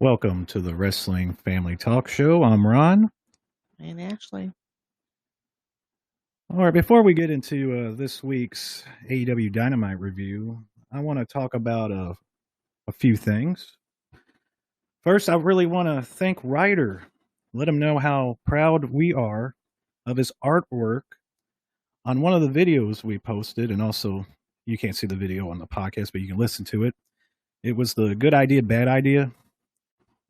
Welcome to the Wrestling Family Talk Show. I'm Ron. And Ashley. All right, before we get into this week's AEW Dynamite review, I want to talk about a few things. First, I really want to thank Ryder. Let him know how proud we are of his artwork on one of the videos we posted. And also, you can't see the video on the podcast, but you can listen to it. It was the Good Idea, Bad Idea.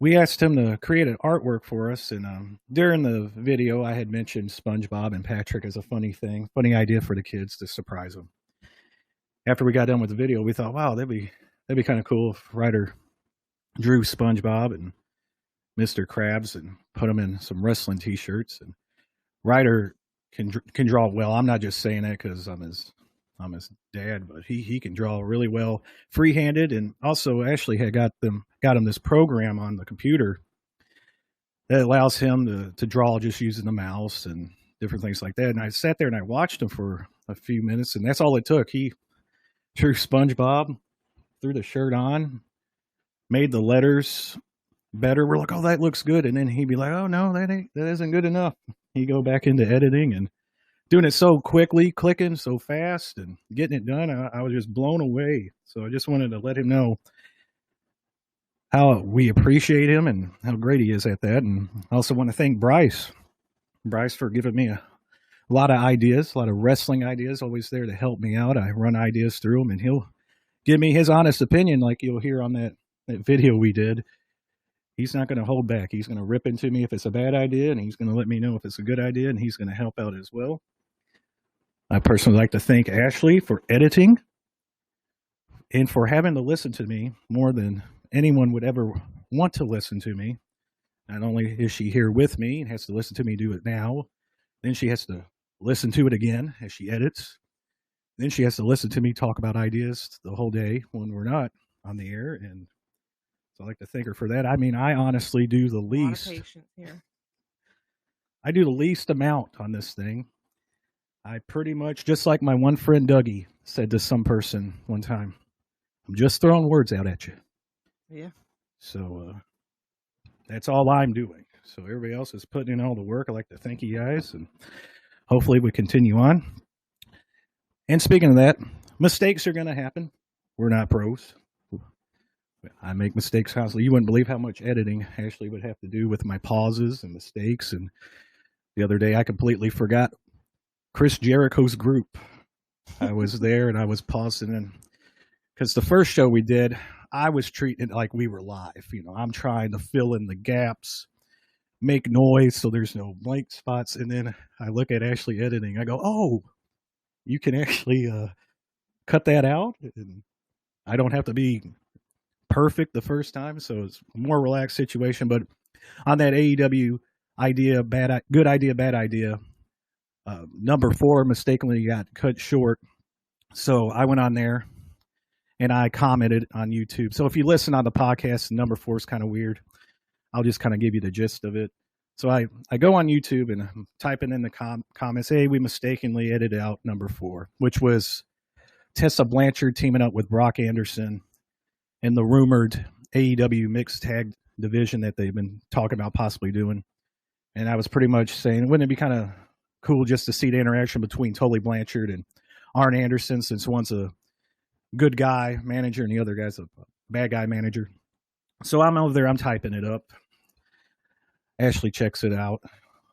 We asked him to create an artwork for us, and during the video, I had mentioned SpongeBob and Patrick as a funny idea for the kids to surprise them. After we got done with the video, we thought, wow, that'd be kind of cool if Ryder drew SpongeBob and Mr. Krabs and put them in some wrestling T-shirts. And Ryder can draw well. I'm not just saying that because I'm his dad, but he can draw really well free-handed. And also Ashley had got him this program on the computer that allows him to draw just using the mouse and different things like that. And I sat there and I watched him for a few minutes, and that's all it took. He drew SpongeBob, threw the shirt on, made the letters better. We're like, oh, that looks good. And then he'd be like, oh no, that isn't good enough. He'd go back into editing and doing it so quickly, clicking so fast and getting it done. I was just blown away. So I just wanted to let him know how we appreciate him and how great he is at that. And I also want to thank Bryce for giving me a lot of ideas, a lot of wrestling ideas, always there to help me out. I run ideas through him and he'll give me his honest opinion like you'll hear on that video we did. He's not going to hold back. He's going to rip into me if it's a bad idea, and he's going to let me know if it's a good idea, and he's going to help out as well. I personally like to thank Ashley for editing and for having to listen to me more than anyone would ever want to listen to me. Not only is she here with me and has to listen to me do it now, then she has to listen to it again as she edits. Then she has to listen to me talk about ideas the whole day when we're not on the air. And so I'd like to thank her for that. I mean, I honestly do the least. A lot of patience here. I do the least amount on this thing. I pretty much, just like my one friend Dougie said to some person one time, I'm just throwing words out at you. Yeah. So that's all I'm doing. So everybody else is putting in all the work. I'd like to thank you guys, and hopefully we continue on. And speaking of that, mistakes are going to happen. We're not pros. I make mistakes constantly. You wouldn't believe how much editing Ashley would have to do with my pauses and mistakes. And the other day I completely forgot Chris Jericho's group. I was there and I was pausing in because the first show we did, I was treating it like we were live. You know, I'm trying to fill in the gaps, make noise so there's no blank spots. And then I look at Ashley editing. I go, oh, you can actually cut that out. And I don't have to be perfect the first time. So it's a more relaxed situation. But on that AEW idea, good idea, bad idea, number 4 mistakenly got cut short. So I went on there and I commented on YouTube. So if you listen on the podcast, number 4 is kind of weird. I'll just kind of give you the gist of it. So I go on YouTube and I'm typing in the comments, hey, we mistakenly edited out number 4, which was Tessa Blanchard teaming up with Brock Anderson in the rumored AEW mixed tag division that they've been talking about possibly doing. And I was pretty much saying, wouldn't it be kind of cool just to see the interaction between Tully Blanchard and Arn Anderson, since one's a good guy manager and the other guy's a bad guy manager. So I'm over there, I'm typing it up. Ashley checks it out.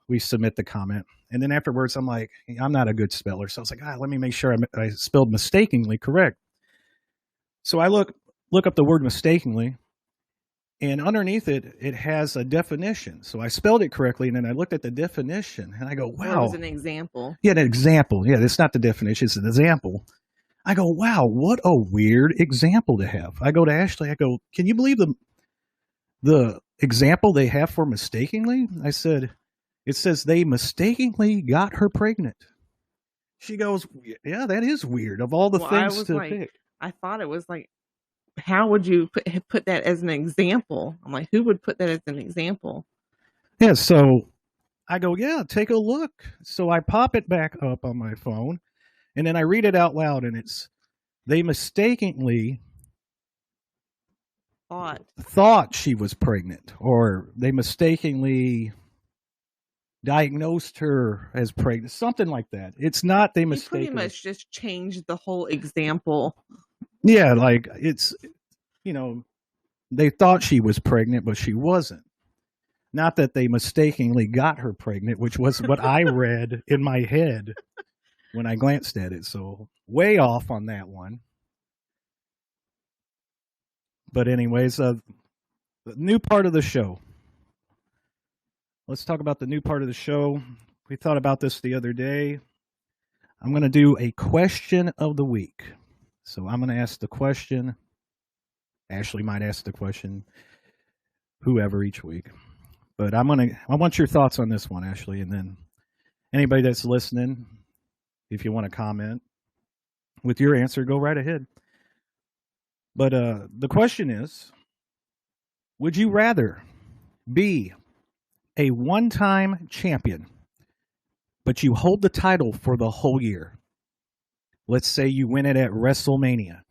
We submit the comment. And then afterwards, I'm like, I'm not a good speller. So I was like, let me make sure I spelled mistakenly correct. So I look up the word mistakenly, and underneath it, it has a definition. So I spelled it correctly, and then I looked at the definition, and I go, wow. That was an example. Yeah, an example. Yeah, it's not the definition, it's an example. I go, wow, what a weird example to have. I go to Ashley, I go, can you believe the example they have for mistakenly? I said, it says they mistakenly got her pregnant. She goes, yeah, that is weird. Of all the things to pick. I thought it was like, how would you put that as an example? I'm like, who would put that as an example? Yeah, so I go, yeah, take a look. So I pop it back up on my phone, and then I read it out loud, and it's, they mistakenly thought she was pregnant, or they mistakenly diagnosed her as pregnant, something like that. It's not they mistakenly. Pretty much just changed the whole example. Yeah, like it's, they thought she was pregnant, but she wasn't. Not that they mistakenly got her pregnant, which was what I read in my head when I glanced at it. So way off on that one. But anyways, the new part of the show. Let's talk about the new part of the show. We thought about this the other day. I'm going to do a question of the week. So I'm going to ask the question. Ashley might ask the question. Whoever each week. But I want your thoughts on this one, Ashley, and then anybody that's listening, if you want to comment with your answer, go right ahead. But the question is, would you rather be a one-time champion, but you hold the title for the whole year? Let's say you win it at WrestleMania,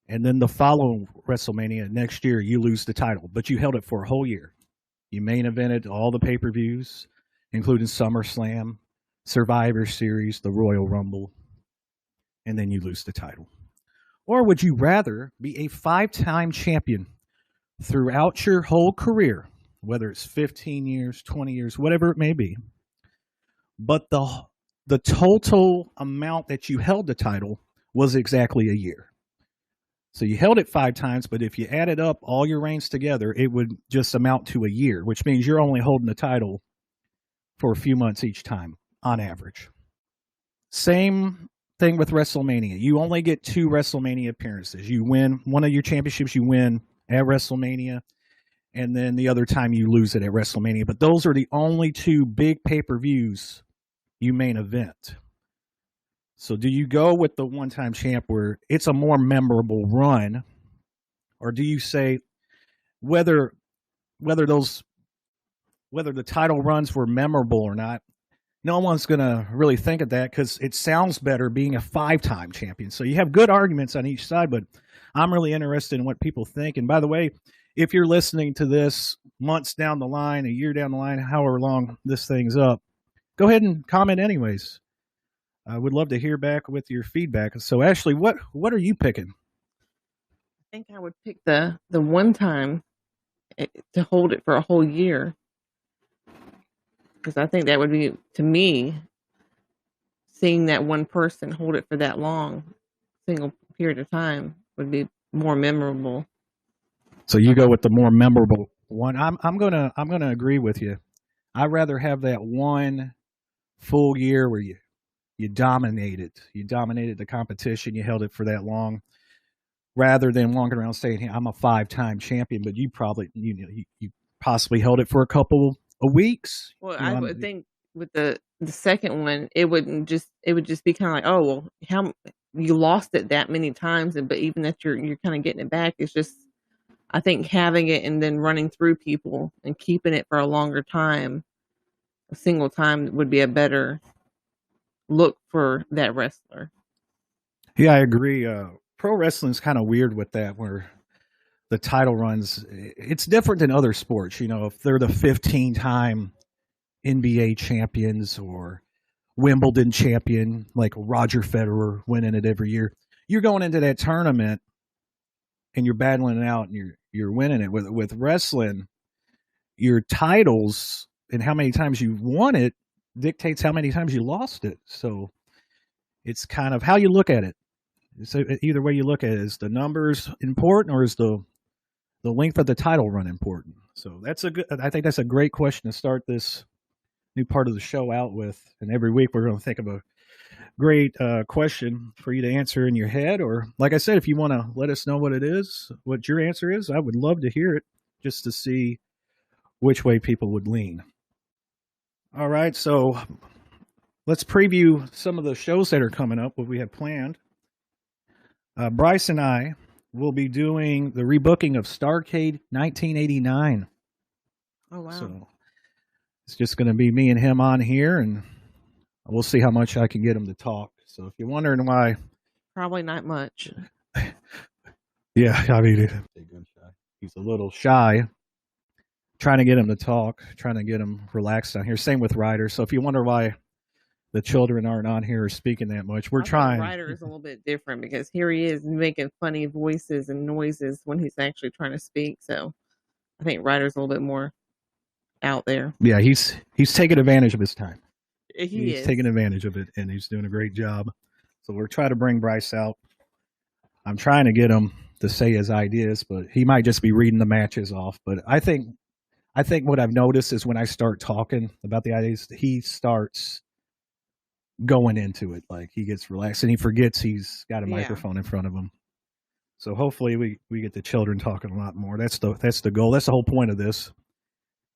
and then the following WrestleMania next year, you lose the title, but you held it for a whole year. You main evented all the pay-per-views, including SummerSlam, Survivor Series, the Royal Rumble, and then you lose the title. Or would you rather be a 5-time champion throughout your whole career, whether it's 15 years, 20 years, whatever it may be, but the total amount that you held the title was exactly a year? So you held it 5 times, but if you added up all your reigns together, it would just amount to a year, which means you're only holding the title for a few months each time, on average. Same thing with WrestleMania. You only get 2 WrestleMania appearances. You win one of your championships, you win at WrestleMania, and then the other time you lose it at WrestleMania. But those are the only 2 big pay-per-views you main event. So do you go with the one-time champ where it's a more memorable run, or do you say whether the title runs were memorable or not? No one's going to really think of that because it sounds better being a 5-time champion. So you have good arguments on each side, but I'm really interested in what people think. And by the way, if you're listening to this months down the line, a year down the line, however long this thing's up, go ahead and comment anyways. I would love to hear back with your feedback. So, Ashley, what are you picking? I think I would pick the one time to hold it for a whole year, because I think that would be, to me, seeing that one person hold it for that long, single period of time, would be more memorable. So you go with the more memorable one. I'm gonna agree with you. I'd rather have that one full year where you dominated the competition, you held it for that long, rather than walking around saying, hey, I'm a 5-time champion, but you probably you possibly held it for a couple of weeks. Well, I would think with the second one, it would just be kind of like, oh, well, how you lost it that many times, but even that you're kind of getting it back, it's just, I think having it and then running through people and keeping it for a longer time, a single time, would be a better look for that wrestler. Yeah, I agree. Pro wrestling's kind of weird with that, where the title runs, it's different than other sports. If they're the 15-time NBA champions or Wimbledon champion, like Roger Federer winning it every year, you're going into that tournament and you're battling it out and you're winning it. With wrestling, your titles and how many times you won it dictates how many times you lost it. So it's kind of how you look at it. So either way you look at it, is the numbers important, or is the length of the title run important? So I think that's a great question to start this new part of the show out with. And every week we're going to think of a great question for you to answer in your head. Or like I said, if you want to let us know what it is, what your answer is, I would love to hear it, just to see which way people would lean. All right, so let's preview some of the shows that are coming up, what we have planned. Bryce and I will be doing the rebooking of Starrcade 1989. Oh, wow. So it's just going to be me and him on here, and we'll see how much I can get him to talk. So if you're wondering why... Probably not much. Yeah, I mean... He's a little shy. Trying to get him to talk, trying to get him relaxed down here. Same with Ryder. So if you wonder why the children aren't on here speaking that much, we're trying. Ryder is a little bit different because here he is making funny voices and noises when he's actually trying to speak. So I think Ryder's a little bit more out there. Yeah, he's taking advantage of his time. He's taking advantage of it, and he's doing a great job. So we're trying to bring Bryce out. I'm trying to get him to say his ideas, but he might just be reading the matches off. But I think what I've noticed is when I start talking about the ideas, he starts going into it. Like he gets relaxed and he forgets he's got a microphone in front of him. So hopefully we get the children talking a lot more. That's the goal. That's the whole point of this,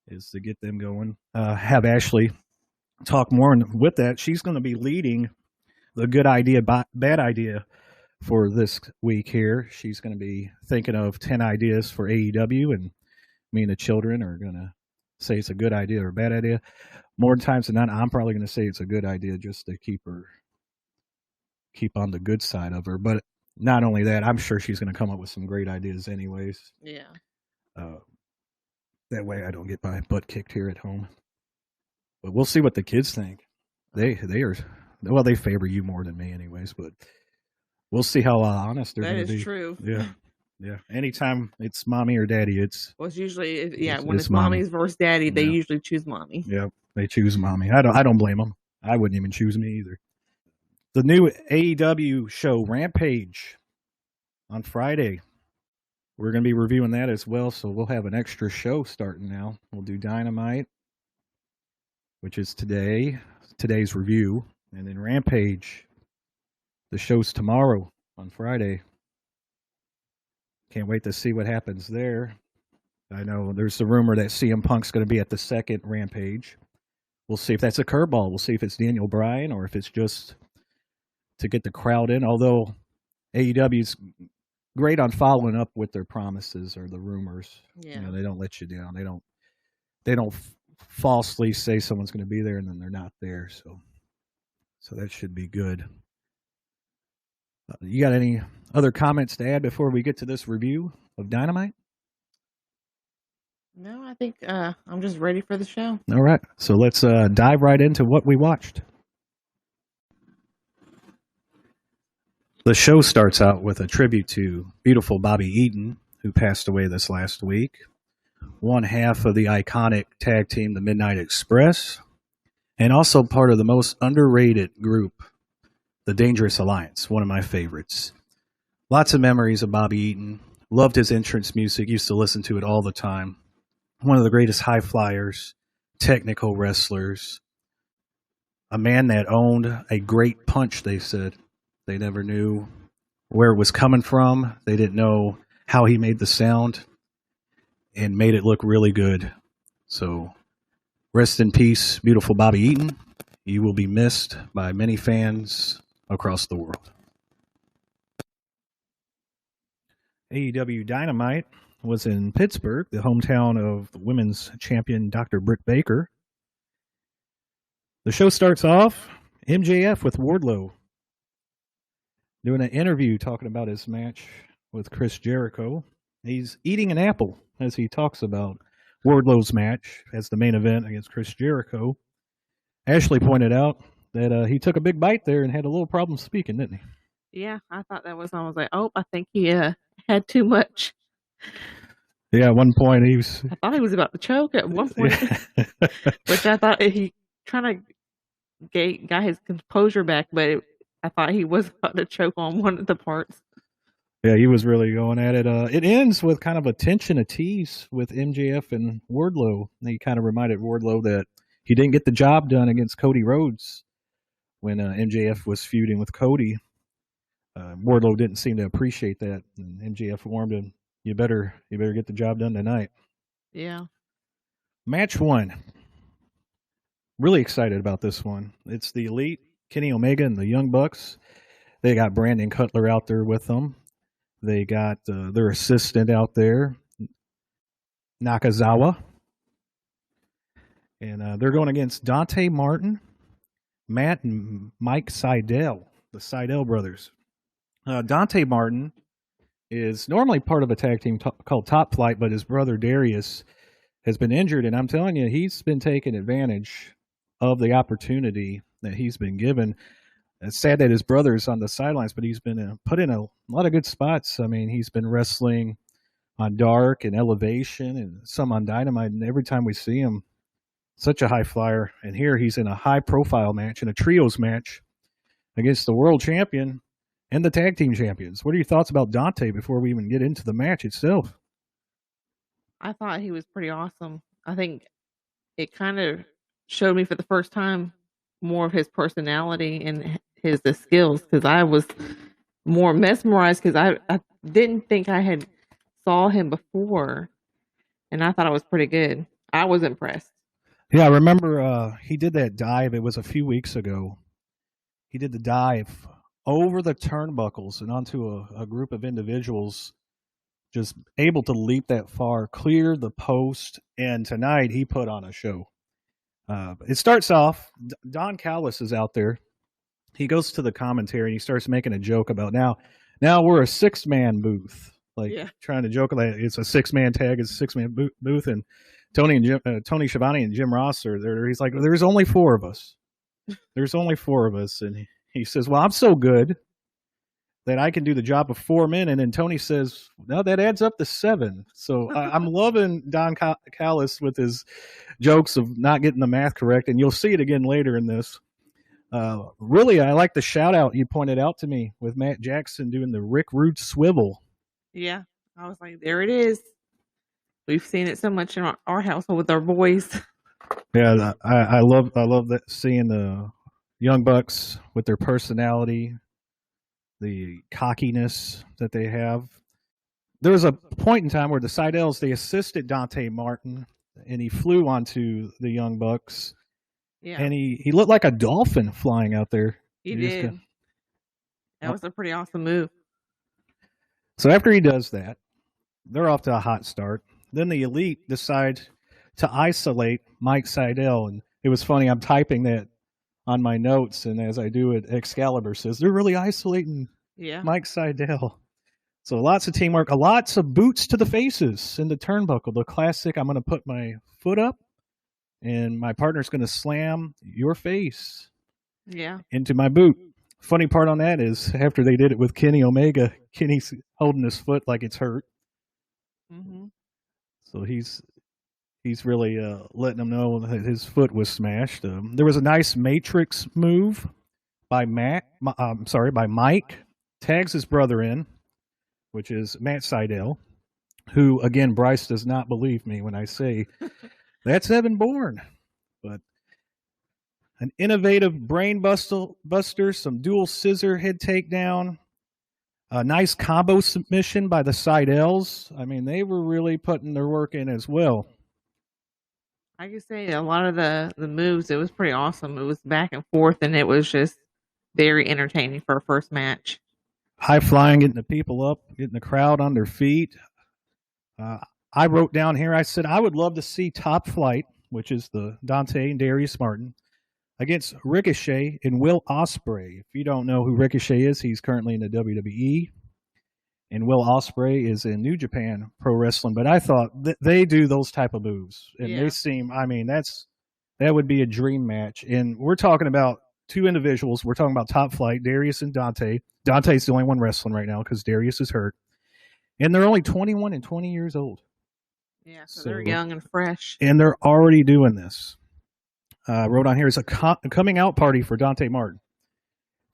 is to get them going. Have Ashley talk more, and with that, she's going to be leading the good idea, bad idea for this week here. She's going to be thinking of 10 ideas for AEW, and me and the children are going to say it's a good idea or a bad idea. More times than not, I'm probably going to say it's a good idea just to keep on the good side of her. But not only that, I'm sure she's going to come up with some great ideas anyways. Yeah. That way I don't get my butt kicked here at home. But we'll see what the kids think. They favor you more than me anyways, but we'll see how honest they're going to be. That is true. Yeah. Yeah. Anytime it's mommy or daddy, it's usually when it's mommy's versus daddy, they usually choose mommy. Yeah, they choose mommy. I don't blame them. I wouldn't even choose me either. The new AEW show Rampage on Friday. We're going to be reviewing that as well, so we'll have an extra show starting now. We'll do Dynamite, which is today's review, and then Rampage. The show's tomorrow on Friday. Can't wait to see what happens there. I know there's the rumor that CM Punk's going to be at the second Rampage. We'll see if that's a curveball. We'll see if it's Daniel Bryan or if it's just to get the crowd in. Although AEW's great on following up with their promises or the rumors. Yeah. You know, they don't let you down. They don't falsely say someone's going to be there and then they're not there. So that should be good. You got any other comments to add before we get to this review of Dynamite? No, I think I'm just ready for the show. All right. So let's dive right into what we watched. The show starts out with a tribute to beautiful Bobby Eaton, who passed away this last week. One half of the iconic tag team, the Midnight Express, and also part of the most underrated group, the Dangerous Alliance, one of my favorites. Lots of memories of Bobby Eaton. Loved his entrance music. Used to listen to it all the time. One of the greatest high flyers, technical wrestlers. A man that owned a great punch, they said. They never knew where it was coming from. They didn't know how he made the sound and made it look really good. So rest in peace, beautiful Bobby Eaton. You will be missed by many fans across the world. AEW Dynamite was in Pittsburgh, the hometown of the women's champion Dr. Brit Baker. The show starts off, MJF with Wardlow doing an interview talking about his match with Chris Jericho. He's eating an apple as he talks about Wardlow's match as the main event against Chris Jericho. Ashley pointed out that he took a big bite there and had a little problem speaking, didn't he? Yeah, I thought that was. I was like, I think he had too much. Yeah, at one point I thought he was about to choke at one point, which I thought he trying to got his composure back, but I thought he was about to choke on one of the parts. Yeah, he was really going at it. It ends with kind of a tension, a tease with MJF and Wardlow. And he kind of reminded Wardlow that he didn't get the job done against Cody Rhodes when MJF was feuding with Cody. Wardlow didn't seem to appreciate that, and MJF warned him, "You better get the job done tonight." Yeah. Match 1. Really excited about this one. It's the Elite, Kenny Omega and the Young Bucks. They got Brandon Cutler out there with them. They got their assistant out there, Nakazawa. And they're going against Dante Martin, Matt, and Mike Sydal, the Sydal brothers. Dante Martin is normally part of a tag team called Top Flight, but his brother Darius has been injured, and I'm telling you, he's been taking advantage of the opportunity that he's been given. It's sad that his brother's on the sidelines, but he's been put in a lot of good spots. I mean, he's been wrestling on Dark and Elevation and some on Dynamite, and every time we see him, such a high flyer. And here he's in a high-profile match, in a trios match against the world champion and the tag team champions. What are your thoughts about Dante before we even get into the match itself? I thought he was pretty awesome. I think it kind of showed me for the first time more of his personality and his skills, because I was more mesmerized because I didn't think I had saw him before, and I thought it was pretty good. I was impressed. Yeah, I remember he did that dive. It was a few weeks ago. He did the dive over the turnbuckles and onto a group of individuals, just able to leap that far, clear the post, and tonight he put on a show. It starts off, Don Callis is out there. He goes to the commentary and he starts making a joke about now we're a 6-man booth, trying to joke like it's a 6-man tag, it's a 6-man booth, and Tony Shavani and Jim Ross are there. He's like, there's only 4 of us. There's only 4 of us, and he says, well, I'm so good that I can do the job of 4 men. And then Tony says, no, that adds up to 7. So I'm loving Don Callis with his jokes of not getting the math correct. And you'll see it again later in this. Really, I like the shout out you pointed out to me with Matt Jackson doing the Rick Rude swivel. Yeah. I was like, there it is. We've seen it so much in our household with our boys. Yeah. I love that, seeing the Young Bucks with their personality, the cockiness that they have. There was a point in time where the Seidels, they assisted Dante Martin, and he flew onto the Young Bucks. Yeah. And he looked like a dolphin flying out there. He did. That was a pretty awesome move. So after he does that, they're off to a hot start. Then the Elite decide to isolate Mike Seidel. And it was funny, I'm typing that on my notes, and as I do it, Excalibur says they're really isolating Mike Seidel. So lots of teamwork, lots of boots to the faces in the turnbuckle. The classic, I'm going to put my foot up, and my partner's going to slam your face into my boot. Funny part on that is after they did it with Kenny Omega, Kenny's holding his foot like it's hurt. Mm-hmm. So he's really letting them know that his foot was smashed. There was a nice Matrix move by Mike. Tags his brother in, which is Matt Seidel, who, again, Bryce does not believe me when I say that's Evan Bourne. But an innovative brain buster, some dual scissor head takedown, a nice combo submission by the Seidels. I mean, they were really putting their work in as well. I could say a lot of the moves, it was pretty awesome. It was back and forth, and it was just very entertaining for a first match. High flying, getting the people up, getting the crowd on their feet. I wrote down here, I said, I would love to see Top Flight, which is the Dante and Darius Martin, against Ricochet and Will Osprey. If you don't know who Ricochet is, he's currently in the WWE. And Will Osprey is in New Japan Pro Wrestling. But I thought they do those type of moves. And they seem, I mean, that would be a dream match. And we're talking about 2 individuals. We're talking about Top Flight, Darius and Dante. Dante's the only one wrestling right now because Darius is hurt. And they're only 21 and 20 years old. Yeah, so they're young and fresh. And they're already doing this. Wrote on here is a coming out party for Dante Martin.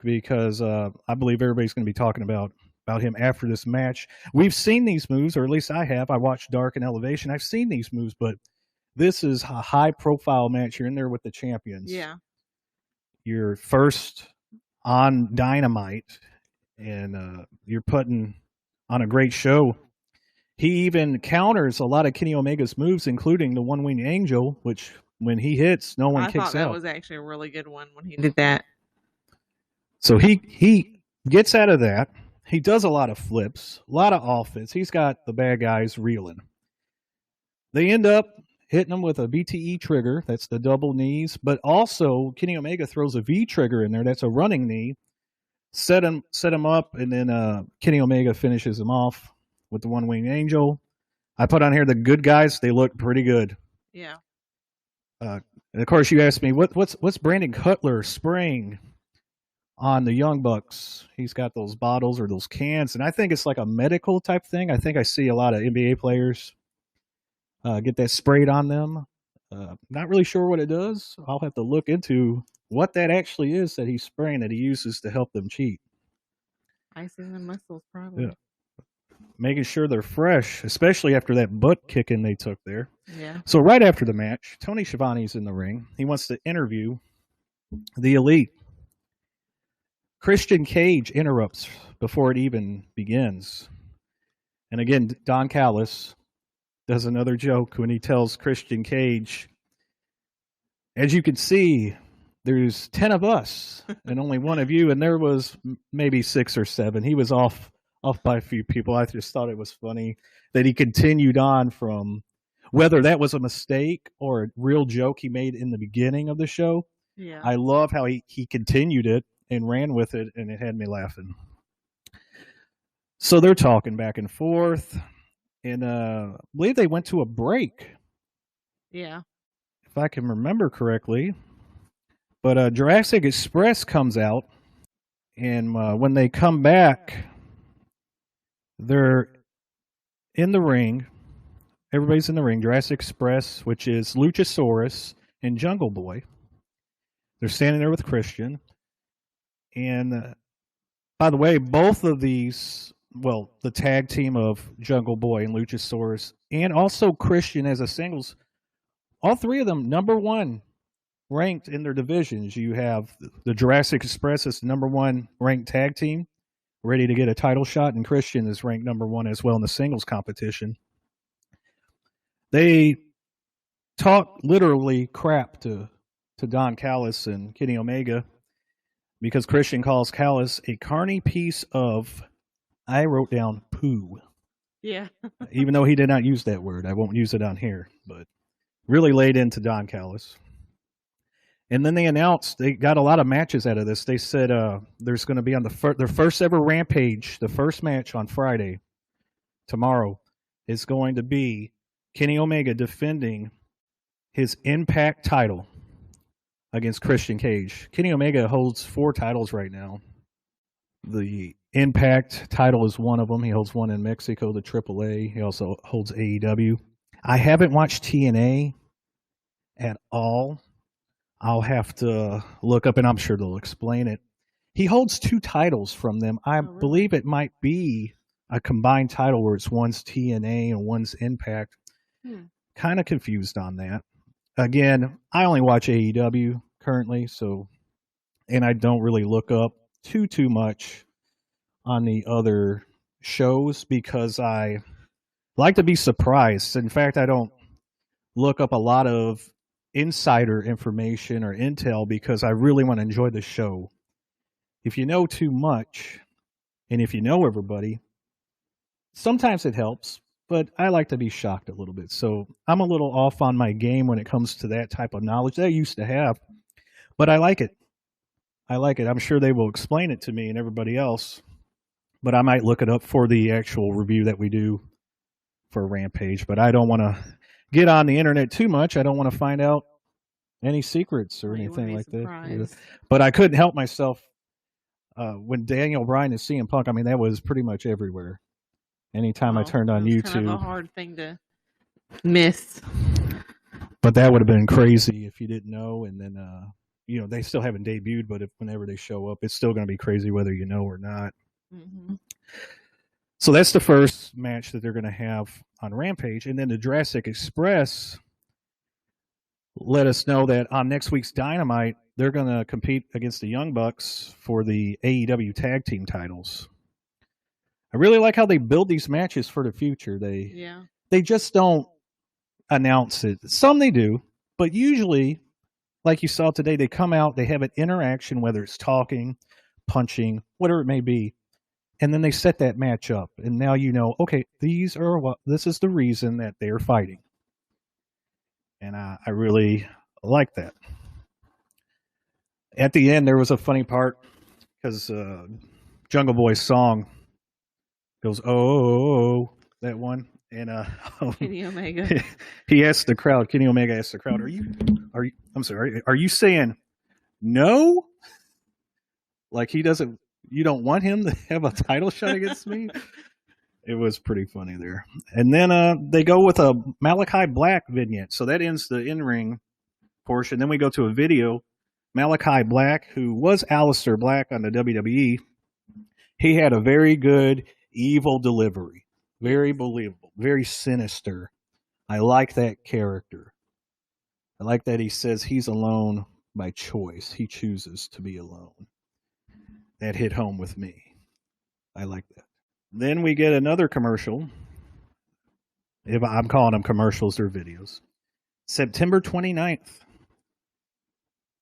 Because I believe everybody's going to be talking about him after this match. We've seen these moves, or at least I have. I watched Dark and Elevation. I've seen these moves, but this is a high-profile match. You're in there with the champions. Yeah. You're first on Dynamite, and you're putting on a great show. He even counters a lot of Kenny Omega's moves, including the One-Winged Angel, which when he hits, no one kicks out. I thought that was actually a really good one when he did that. So he gets out of that. He does a lot of flips, a lot of offense. He's got the bad guys reeling. They end up hitting him with a BTE trigger. That's the double knees. But also, Kenny Omega throws a V trigger in there. That's a running knee. Set him up, and then Kenny Omega finishes him off with the one-winged angel. I put on here the good guys. They look pretty good. Yeah. And of course, you asked me, what's Brandon Cutler spraying on the Young Bucks? He's got those bottles or those cans, and I think it's like a medical type thing. I think I see a lot of NBA players get that sprayed on them. Not really sure what it does. I'll have to look into what that actually is that he's spraying that he uses to help them cheat. Icing the muscles, probably. Yeah. Making sure they're fresh, especially after that butt kicking they took there. Yeah. So right after the match, Tony Schiavone's in the ring. He wants to interview the Elite. Christian Cage interrupts before it even begins. And again, Don Callis does another joke when he tells Christian Cage, as you can see, there's 10 of us and only one of you, and there was maybe 6 or 7. He was off by a few people. I just thought it was funny that he continued on from whether that was a mistake or a real joke he made in the beginning of the show. Yeah. I love how he continued it and ran with it, and it had me laughing. So they're talking back and forth, and I believe they went to a break. Yeah. If I can remember correctly. But Jurassic Express comes out, and when they come back, they're in the ring. Everybody's in the ring. Jurassic Express, which is Luchasaurus and Jungle Boy. They're standing there with Christian. And by the way, both of these, well, the tag team of Jungle Boy and Luchasaurus, and also Christian as a singles, all three of them number 1 ranked in their divisions. You have the Jurassic Express as the number 1 ranked tag team, ready to get a title shot, and Christian is ranked number 1 as well in the singles competition. They talk literally crap to Don Callis and Kenny Omega because Christian calls Callis a carny piece of, I wrote down, poo. Yeah. Even though he did not use that word. I won't use it on here, but really laid into Don Callis. And then they announced they got a lot of matches out of this. They said there's going to be on their first ever Rampage, the first match on Friday, tomorrow, is going to be Kenny Omega defending his Impact title against Christian Cage. Kenny Omega holds 4 titles right now. The Impact title is one of them. He holds one in Mexico, the AAA. He also holds AEW. I haven't watched TNA at all. I'll have to look up, and I'm sure they'll explain it. He holds 2 titles from them. I believe it might be a combined title where it's one's TNA and one's Impact. Kind of confused on that. Again, I only watch AEW currently, and I don't really look up too much on the other shows because I like to be surprised. In fact, I don't look up a lot of insider information or intel because I really want to enjoy the show. If you know too much, and if you know everybody, sometimes it helps, but I like to be shocked a little bit. So I'm a little off on my game when it comes to that type of knowledge that I used to have, but I like it. I'm sure they will explain it to me and everybody else, but I might look it up for the actual review that we do for Rampage. But I don't want to get on the internet too much. I don't want to find out any secrets or anything like that. But I couldn't help myself when Daniel Bryan and CM Punk. I mean, that was pretty much everywhere. Anytime I turned on YouTube, kind of a hard thing to miss. But that would have been crazy if you didn't know. And then, they still haven't debuted, but whenever they show up, it's still going to be crazy whether you know or not. Mm-hmm. So that's the first match that they're going to have on Rampage. And then the Jurassic Express let us know that on next week's Dynamite, they're going to compete against the Young Bucks for the AEW tag team titles. I really like how they build these matches for the future. They just don't announce it. Some they do, but usually, like you saw today, they come out, they have an interaction, whether it's talking, punching, whatever it may be, and then they set that match up. And now you know, okay, this is the reason that they're fighting. And I really like that. At the end, there was a funny part because Jungle Boy's song goes, oh, that one, and Kenny Omega. he asked the crowd. Kenny Omega asked the crowd, "Are you? I'm sorry. Are you saying no? Like he doesn't? You don't want him to have a title shot against me?" It was pretty funny there. And then they go with a Malachi Black vignette, so that ends the in-ring portion. Then we go to a video. Malachi Black, who was Aleister Black on the WWE, he had a very good evil delivery. Very believable. Very sinister. I like that character. I like that he says he's alone by choice. He chooses to be alone. That hit home with me. I like that. Then we get another commercial. If I'm calling them commercials, they're videos. September 29th.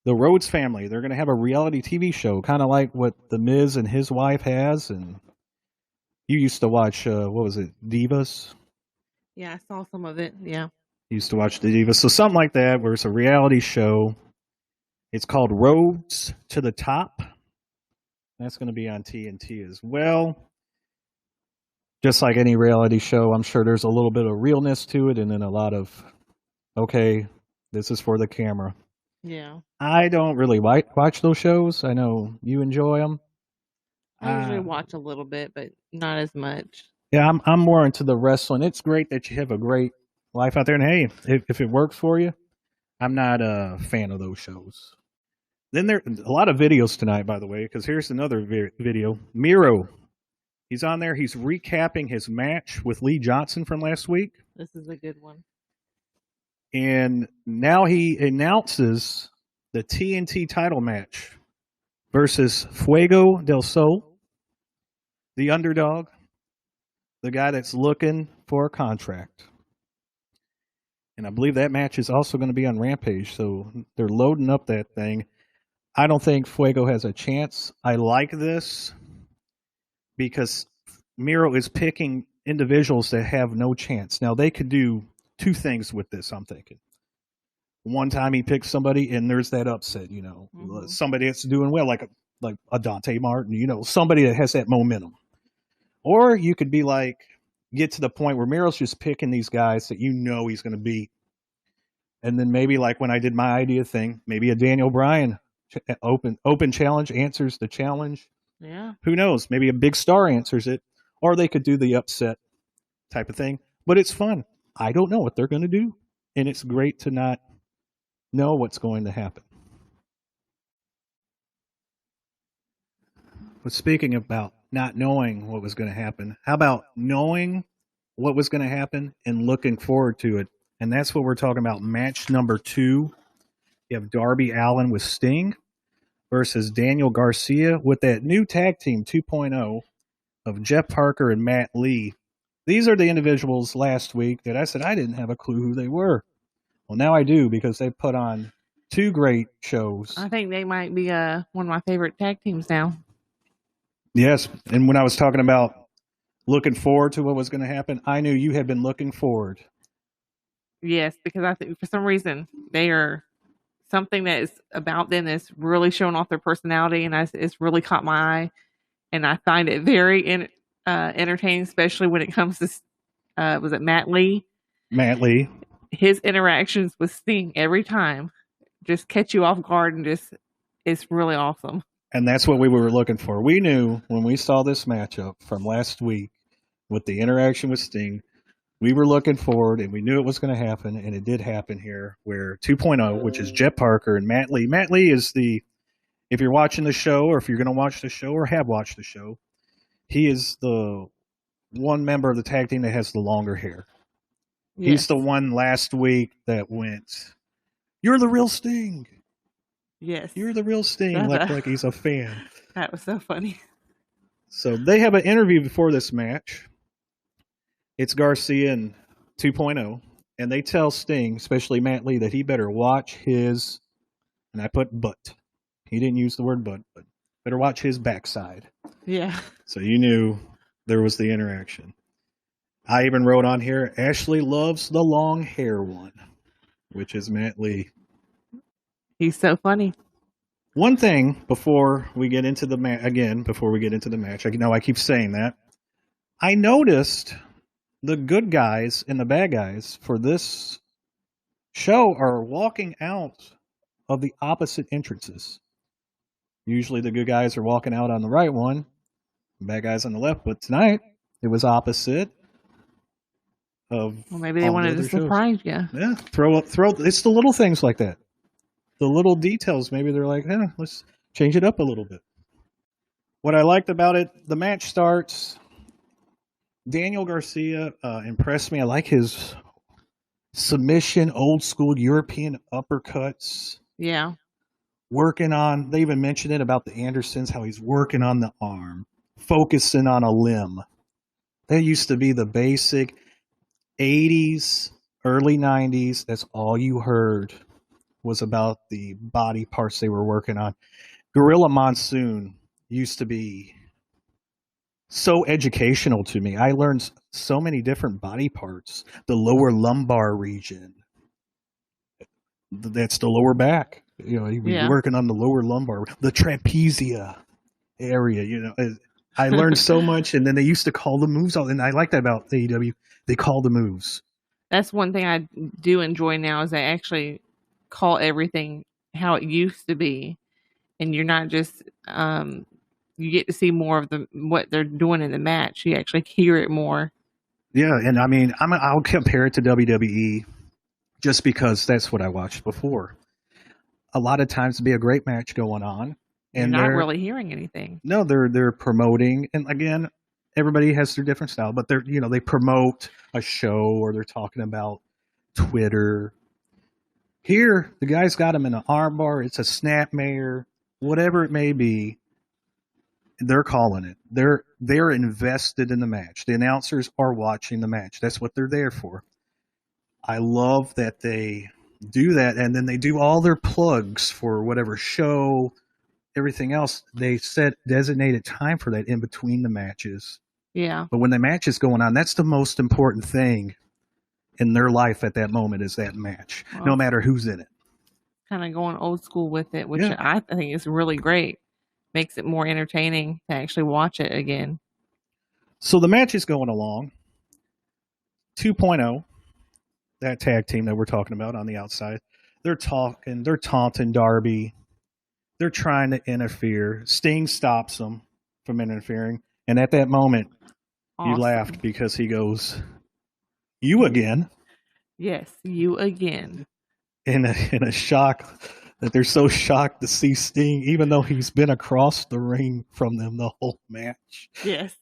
The Rhodes family, they're going to have a reality TV show, kind of like what The Miz and his wife has. And you used to watch, what was it, Divas? Yeah, I saw some of it. Yeah. You used to watch the Divas. So something like that, where it's a reality show. It's called Roads to the Top. That's going to be on TNT as well. Just like any reality show, I'm sure there's a little bit of realness to it and then a lot of, okay, this is for the camera. Yeah. I don't really watch those shows. I know you enjoy them. I usually watch a little bit, but not as much. Yeah, I'm more into the wrestling. It's great that you have a great life out there. And hey, if it works for you, I'm not a fan of those shows. Then there a lot of videos tonight, by the way, because here's another video. Miro. He's on there. He's recapping his match with Lee Johnson from last week. This is a good one. And now he announces the TNT title match versus Fuego del Sol, the underdog, the guy that's looking for a contract. And I believe that match is also going to be on Rampage, so they're loading up that thing. I don't think Fuego has a chance. I like this because Miro is picking individuals that have no chance. Now, they could do two things with this, I'm thinking. One time he picks somebody and there's that upset, somebody that's doing well, like a Dante Martin, somebody that has that momentum. Or you could be like, get to the point where Miro's just picking these guys that he's going to beat. And then maybe like when I did my idea thing, maybe a Daniel Bryan open challenge answers the challenge. Yeah. Who knows? Maybe a big star answers it. Or they could do the upset type of thing. But it's fun. I don't know what they're going to do. And it's great to not know what's going to happen. But speaking about not knowing what was going to happen, how about knowing what was going to happen and looking forward to it? And that's what we're talking about. Match number 2. You have Darby Allin with Sting versus Daniel Garcia with that new tag team 2.0 of Jeff Parker and Matt Lee. These are the individuals last week that I said I didn't have a clue who they were. Well, now I do because they put on 2 great shows. I think they might be one of my favorite tag teams now. Yes, and when I was talking about looking forward to what was going to happen, I knew you had been looking forward. Yes, because I think for some reason they are something that is about them that's really showing off their personality, and it's really caught my eye. And I find it very entertaining, especially when it comes to, was it Matt Lee? Matt Lee. His interactions with Sting every time just catch you off guard and it's really awesome. And that's what we were looking for. We knew when we saw this matchup from last week with the interaction with Sting, we were looking forward and we knew it was going to happen, and it did happen here where 2.0, which is Jeff Parker and Matt Lee. Matt Lee is if you're watching the show or if you're going to watch the show or have watched the show, he is the one member of the tag team that has the longer hair. Yes. He's the one last week that went, "You're the real Sting." Yes. "You're the real Sting," like he's a fan. That was so funny. So they have an interview before this match. It's Garcia and 2.0, and they tell Sting, especially Matt Lee, that he better watch his, and I put butt. He didn't use the word butt, but better watch his backside. Yeah. So you knew there was the interaction. I even wrote on here, Ashley loves the long hair one, which is Matt Lee. He's so funny. One thing before we get into the match, I know I keep saying that. I noticed the good guys and the bad guys for this show are walking out of the opposite entrances. Usually the good guys are walking out on the right one, the bad guys on the left, but tonight it was opposite of Well, maybe they all the wanted to other shows. surprise you. Yeah, throw. It's the little things like that. The little details. Maybe they're like, let's change it up a little bit. What I liked about it, the match starts. Daniel Garcia impressed me. I like his submission, old school European uppercuts. Yeah. Working on, they even mentioned it about the Andersons, how he's working on the arm, focusing on a limb. That used to be the basic 80s, early 90s. That's all you heard was about the body parts they were working on. Gorilla Monsoon used to be so educational to me. I learned so many different body parts. The lower lumbar region. That's the lower back. He was working on the lower lumbar. The trapezia area, I learned so much, and then they used to call the moves out, and I like that about AEW. They call the moves. That's one thing I do enjoy now is they actually call everything how it used to be, and you're not just you get to see more of what they're doing in the match. You actually hear it more. Yeah, and I mean, I'll compare it to WWE just because that's what I watched before. A lot of times it'd be a great match going on, and you're not really hearing anything. No, they're promoting, and again, everybody has their different style, but they promote a show or they're talking about Twitter. Here, the guy's got him in an armbar. It's a snapmare, whatever it may be. They're calling it. They're invested in the match. The announcers are watching the match. That's what they're there for. I love that they do that, and then they do all their plugs for whatever show, everything else. They set designated time for that in between the matches. Yeah. But when the match is going on, that's the most important thing in their life at that moment is that match, no matter who's in it. Kind of going old school with it, which I think is really great. Makes it more entertaining to actually watch it again. So the match is going along. 2.0, that tag team that we're talking about on the outside. They're taunting Darby. They're trying to interfere. Sting stops them from interfering. And at that moment, you laughed because he goes, "You again?" Yes, you again. In a shock that they're so shocked to see Sting, even though he's been across the ring from them the whole match. Yes.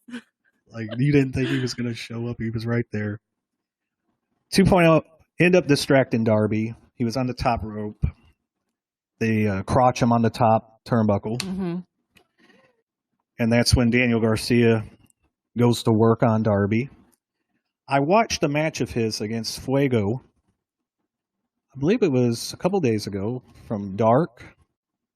Like, you didn't think he was going to show up. He was right there. 2.0 end up distracting Darby. He was on the top rope. They crotch him on the top turnbuckle. Mm-hmm. And that's when Daniel Garcia goes to work on Darby. I watched a match of his against Fuego. I believe it was a couple days ago from Dark.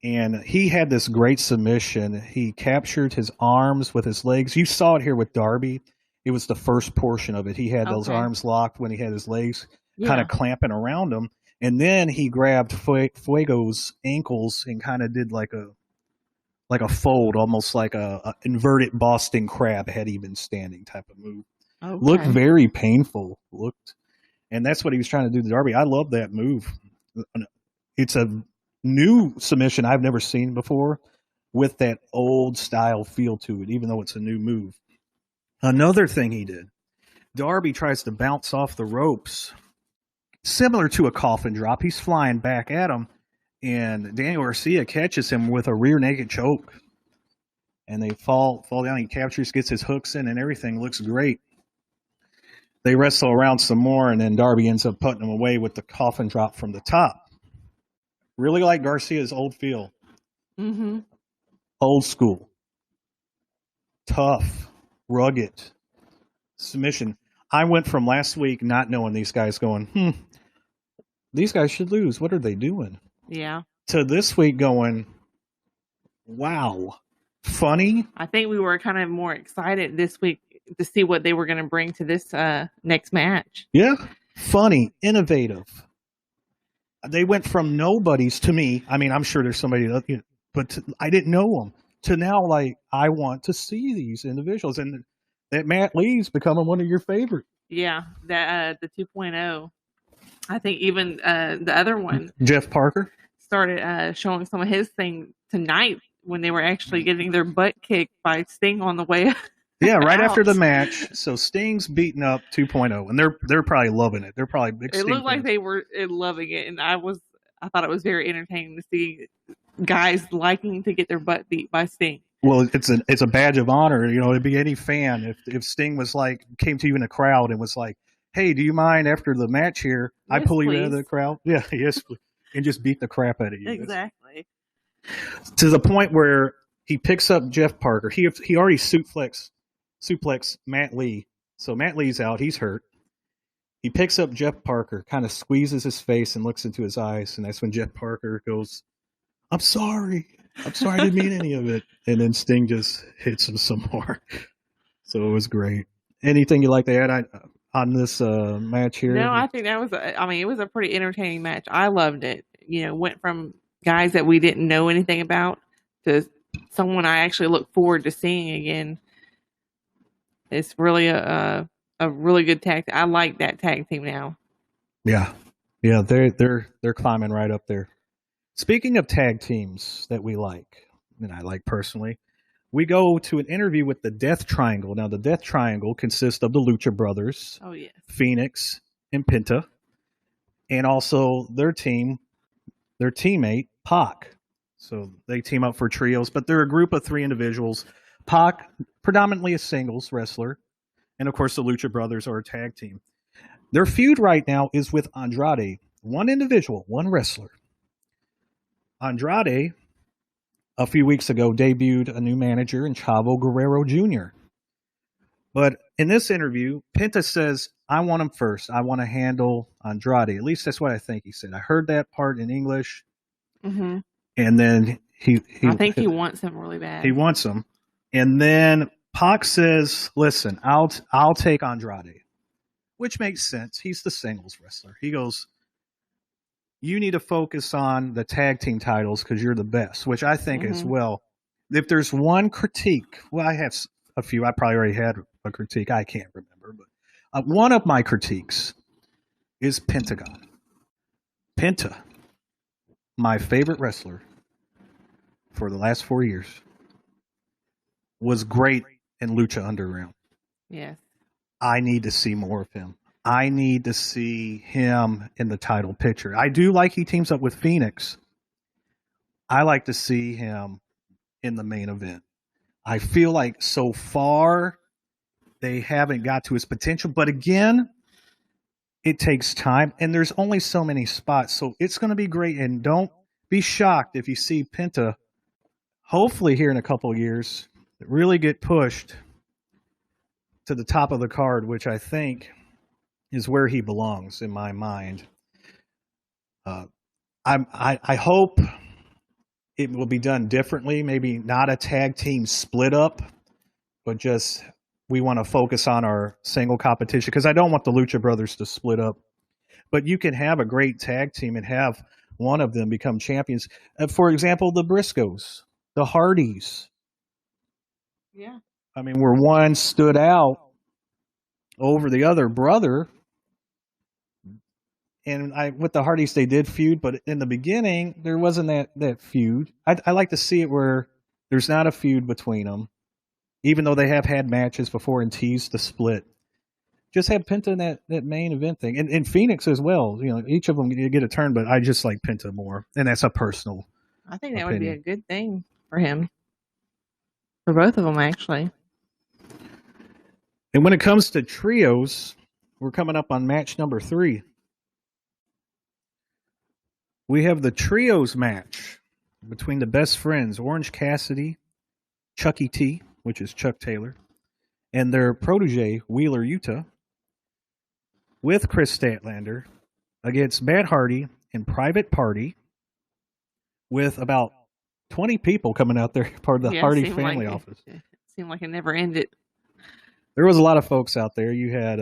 And he had this great submission. He captured his arms with his legs. You saw it here with Darby. It was the first portion of it. He had those arms locked when he had his legs kind of clamping around him. And then he grabbed Fuego's ankles and kind of did like a fold, almost like a inverted Boston crab had he been standing type of move. Okay. Looked very painful. And that's what he was trying to do to Darby. I love that move. It's a new submission I've never seen before with that old style feel to it, even though it's a new move. Another thing he did, Darby tries to bounce off the ropes, similar to a coffin drop. He's flying back at him, and Daniel Garcia catches him with a rear naked choke. And they fall down. He captures, gets his hooks in, and everything looks great. They wrestle around some more, and then Darby ends up putting him away with the coffin drop from the top. Really like Garcia's old feel. Mm-hmm. Old school. Tough. Rugged. Submission. I went from last week not knowing these guys going, these guys should lose. What are they doing? Yeah. To this week going, wow. Funny. I think we were kind of more excited this week to see what they were going to bring to this next match. Yeah. Funny. Innovative. They went from nobodies to me. I mean, I'm sure there's somebody, but I didn't know them. To now, like, I want to see these individuals. And that Matt Lee's becoming one of your favorite Yeah, that the 2.0. I think even the other one, Jeff Parker, started showing some of his thing tonight when they were actually getting their butt kicked by Sting on the way. Yeah, right out. after the match. So Sting's beating up 2.0, and they're probably loving it. They're probably big It Sting looked like fans. they were loving it, and I thought it was very entertaining to see guys liking to get their butt beat by Sting. Well, it's a badge of honor, you know, to be any fan. If Sting was like came to you in a crowd and was like, "Hey, do you mind after the match here? I Yes, pull you out of please. the crowd." Yeah, yes, please. And just beat the crap out of you. Exactly. To the point where he picks up Jeff Parker. He already suplex Matt Lee. So Matt Lee's out. He's hurt. He picks up Jeff Parker, kind of squeezes his face and looks into his eyes, and that's when Jeff Parker goes, I'm sorry, I didn't mean any of it. And then Sting just hits him some more. So it was great. Anything you like to add on this match here? No, I think that was, it was a pretty entertaining match. I loved it. You know, went from guys that we didn't know anything about to someone I actually look forward to seeing again. It's really a really good tag. I like that tag team now. Yeah, they're climbing right up there. Speaking of tag teams that we like, and I like personally, we go to an interview with the Death Triangle. Now, the Death Triangle consists of the Lucha Brothers, Oh yes, Phoenix, and Penta, and also their teammate Pac. So they team up for trios, but they're a group of three individuals. Pac, predominantly a singles wrestler, and of course the Lucha Brothers are a tag team. Their feud right now is with Andrade, one individual, one wrestler. Andrade, a few weeks ago, debuted a new manager in Chavo Guerrero Jr. But in this interview, Penta says, I want him first. I want to handle Andrade. At least that's what I think he said. I heard that part in English. Mm-hmm. And then I think he wants him really bad. He wants him. And then Pac says, listen, I'll take Andrade, which makes sense. He's the singles wrestler. He goes, you need to focus on the tag team titles because you're the best, which I think as well. If there's one critique, well, I have a few. I probably already had a critique. I can't remember. But one of my critiques is Pentagon. Penta, my favorite wrestler for the last 4 years, was great in Lucha Underground. Yes. I need to see more of him. I need to see him in the title picture. I do like he teams up with Phoenix. I like to see him in the main event. I feel like so far they haven't got to his potential. But again, it takes time, and there's only so many spots. So it's going to be great. And don't be shocked if you see Penta, hopefully here in a couple of years, really get pushed to the top of the card, which I think is where he belongs in my mind. I hope it will be done differently. Maybe not a tag team split up, but just we want to focus on our single competition because I don't want the Lucha Brothers to split up. But you can have a great tag team and have one of them become champions. For example, the Briscoes, the Hardys. Yeah. I mean, where one stood out over the other brother. And with the Hardys, they did feud, but in the beginning, there wasn't that feud. I like to see it where there's not a feud between them, even though they have had matches before and teased the split. Just have Penta in that main event thing. And Phoenix as well. You know, each of them get a turn, but I just like Penta more. And that's a personal I think that opinion. would be a good thing for him. For both of them, actually. And when it comes to trios, we're coming up on match number 3. We have the trios match between the best friends, Orange Cassidy, Chucky T, which is Chuck Taylor, and their protege, Wheeler Yuta, with Chris Statlander against Matt Hardy and Private Party, with about 20 people coming out there, part of the Hardy family office. It seemed like it never ended. There was a lot of folks out there. You had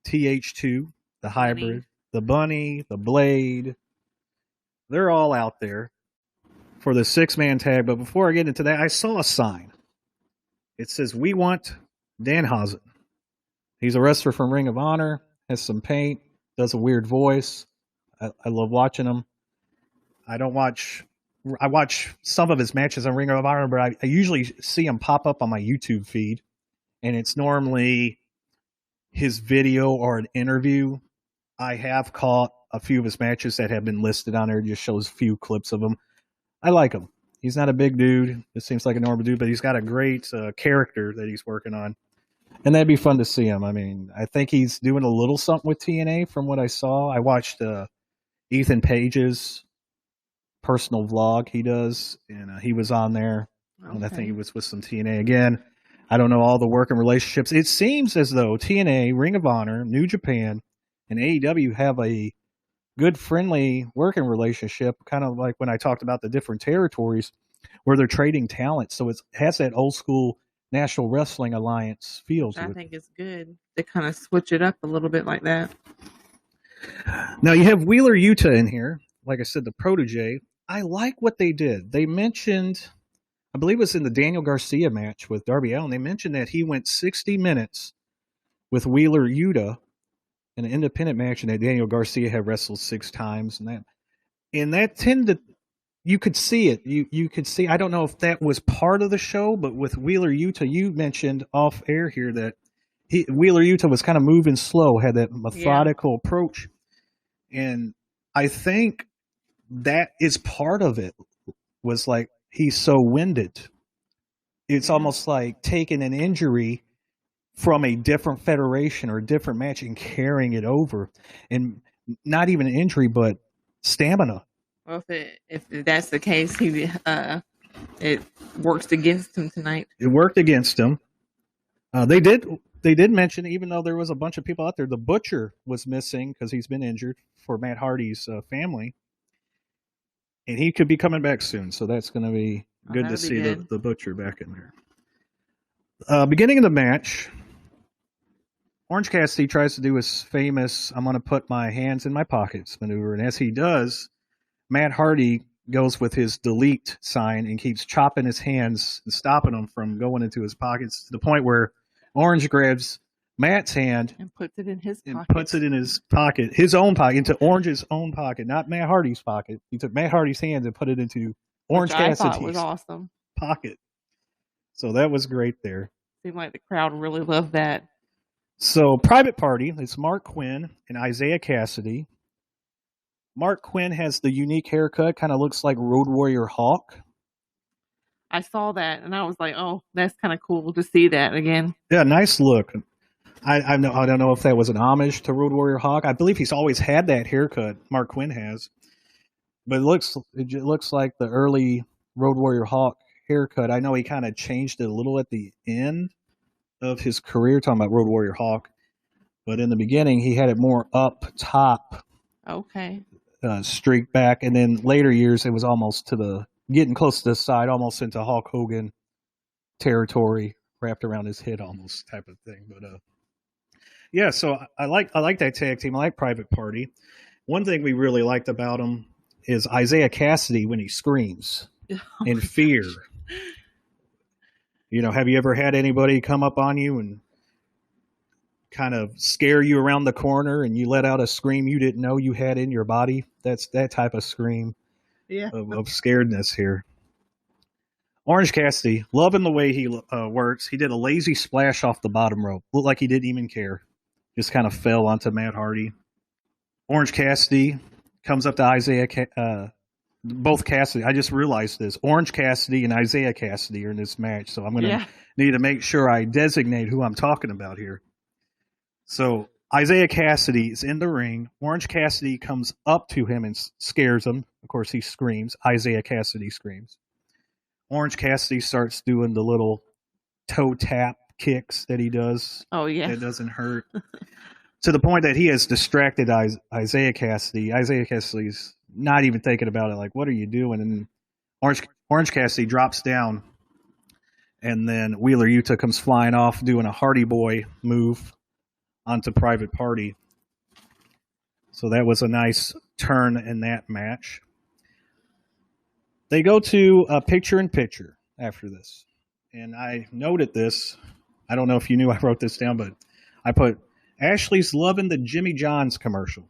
TH2, the Hybrid, the Bunny, the Blade. They're all out there for the 6-man tag. But before I get into that, I saw a sign. It says, we want Dan Hausen. He's a wrestler from Ring of Honor, has some paint, does a weird voice. I love watching him. I watch some of his matches on Ring of Honor, but I usually see him pop up on my YouTube feed, and it's normally his video or an interview. I have caught a few of his matches that have been listed on there. It just shows a few clips of him. I like him. He's not a big dude. It seems like a normal dude, but he's got a great character that he's working on. And that'd be fun to see him. I mean, I think he's doing a little something with TNA from what I saw. I watched Ethan Page's personal vlog he does, and he was on there. Okay. And I think he was with some TNA again. I don't know all the working relationships. It seems as though TNA, Ring of Honor, New Japan, and AEW have a good, friendly working relationship, kind of like when I talked about the different territories where they're trading talent. So it has that old school National Wrestling Alliance feel to it. I think it's good to kind of switch it up a little bit like that. Now you have Wheeler Yuta in here. Like I said, the protege. I like what they did. They mentioned, I believe it was in the Daniel Garcia match with Darby Allin, they mentioned that he went 60 minutes with Wheeler Yuta in an independent match, and that Daniel Garcia had wrestled 6 times. And that tended, you could see it. You could see, I don't know if that was part of the show, but with Wheeler Yuta, you mentioned off air here that Wheeler Yuta was kind of moving slow, had that methodical approach. And I think that is part of it, was like he's so winded. It's almost like taking an injury from a different federation or a different match and carrying it over. And not even an injury, but stamina. Well, if that's the case, it works against him tonight. It worked against him. They did mention, even though there was a bunch of people out there, the Butcher was missing because he's been injured for Matt Hardy's family. And he could be coming back soon, so that's going to be good to see the Butcher back in there. Beginning of the match, Orange Cassidy tries to do his famous, I'm going to put my hands in my pockets maneuver. And as he does, Matt Hardy goes with his delete sign and keeps chopping his hands and stopping them from going into his pockets, to the point where Orange grabs Matt's hand and puts it in his pocket. Puts it in his pocket, his own pocket, into Orange's own pocket, not Matt Hardy's pocket. He took Matt Hardy's hand and put it into Orange Cassidy's was awesome pocket. So that was great there. Seemed like the crowd really loved that. So Private Party, it's Mark Quinn and Isaiah Cassidy. Mark Quinn has the unique haircut, kind of looks like Road Warrior Hawk. I saw that and I was like, oh, that's kind of cool to see that again. Yeah, nice look. I don't know if that was an homage to Road Warrior Hawk. I believe he's always had that haircut, Mark Quinn has. But it looks like the early Road Warrior Hawk haircut. I know he kind of changed it a little at the end of his career, talking about Road Warrior Hawk. But in the beginning, he had it more up top. Okay. Streaked back. And then later years, it was almost getting close to the side, almost into Hulk Hogan territory, wrapped around his head almost type of thing. But yeah, so I like that tag team. I like Private Party. One thing we really liked about him is Isaiah Cassidy when he screams in fear. You know, have you ever had anybody come up on you and kind of scare you around the corner and you let out a scream you didn't know you had in your body? That's that type of scream of scaredness here. Orange Cassidy, loving the way he works. He did a lazy splash off the bottom rope. Looked like he didn't even care. Just kind of fell onto Matt Hardy. Orange Cassidy comes up to Isaiah, both Cassidy. I just realized this. Orange Cassidy and Isaiah Cassidy are in this match, so I'm going to need to make sure I designate who I'm talking about here. So Isaiah Cassidy is in the ring. Orange Cassidy comes up to him and scares him. Of course, he screams. Isaiah Cassidy screams. Orange Cassidy starts doing the little toe tap kicks that he does. Oh, yeah. That doesn't hurt. To the point that he has distracted Isaiah Cassidy. Isaiah Cassidy's not even thinking about it. Like, what are you doing? And Orange Cassidy drops down. And then Wheeler Yuta comes flying off doing a Hardy Boy move onto Private Party. So that was a nice turn in that match. They go to a picture-in-picture after this. And I noted this. I don't know if you knew I wrote this down, but I put Ashley's loving the Jimmy John's commercial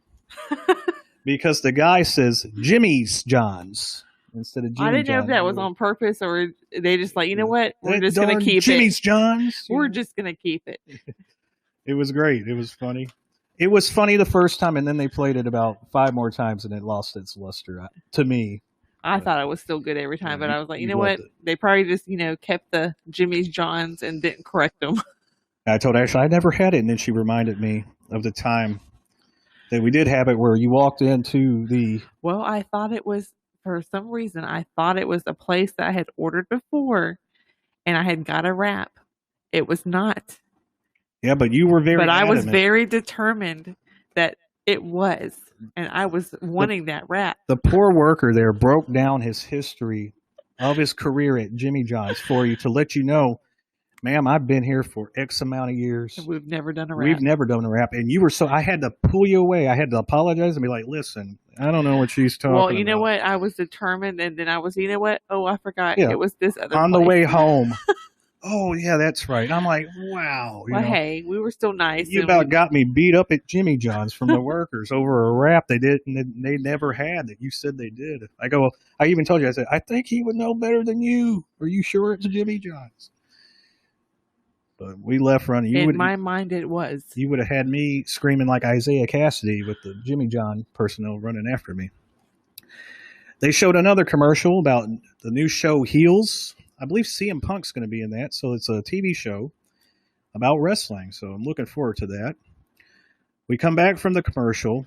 because the guy says Jimmy's John's instead of Jimmy I didn't know John's. if that was on purpose or they just like, you know what? We're just going to keep Jimmy's John's. We're just going to keep it. It was great. It was funny. It was funny the first time, and then they played it about 5 more times, and it lost its luster to me. I thought it was still good every time, but I was like, you know what? They probably just, kept the Jimmy's John's and didn't correct them. I told Ashley I never had it, and then she reminded me of the time that we did have it where you walked into the... Well, I thought it was, for some reason, I thought it was a place that I had ordered before, and I had got a wrap. It was not. Yeah, but you were very But I was adamant. very determined that it was, and I was wanting that wrap. The poor worker there broke down his history of his career at Jimmy John's for you to let you know, ma'am, I've been here for X amount of years. And we've never done a wrap. We've never done a wrap. And you were I had to pull you away. I had to apologize and be like, listen, I don't know what she's talking about. Well, you know what? I was determined, and then I was, you know what? Oh, I forgot. Yeah. It was this other on place. the way home. Oh, yeah, that's right. I'm like, wow. Well, hey, we were still nice. You about got me beat up at Jimmy John's from the workers over a rap they never had that you said they did. I even told you, I said, I think he would know better than you. Are you sure it's Jimmy John's? But we left running. In my mind, it was. You would have had me screaming like Isaiah Cassidy with the Jimmy John personnel running after me. They showed another commercial about the new show Heels. I believe CM Punk's going to be in that, so it's a TV show about wrestling, so I'm looking forward to that. We come back from the commercial.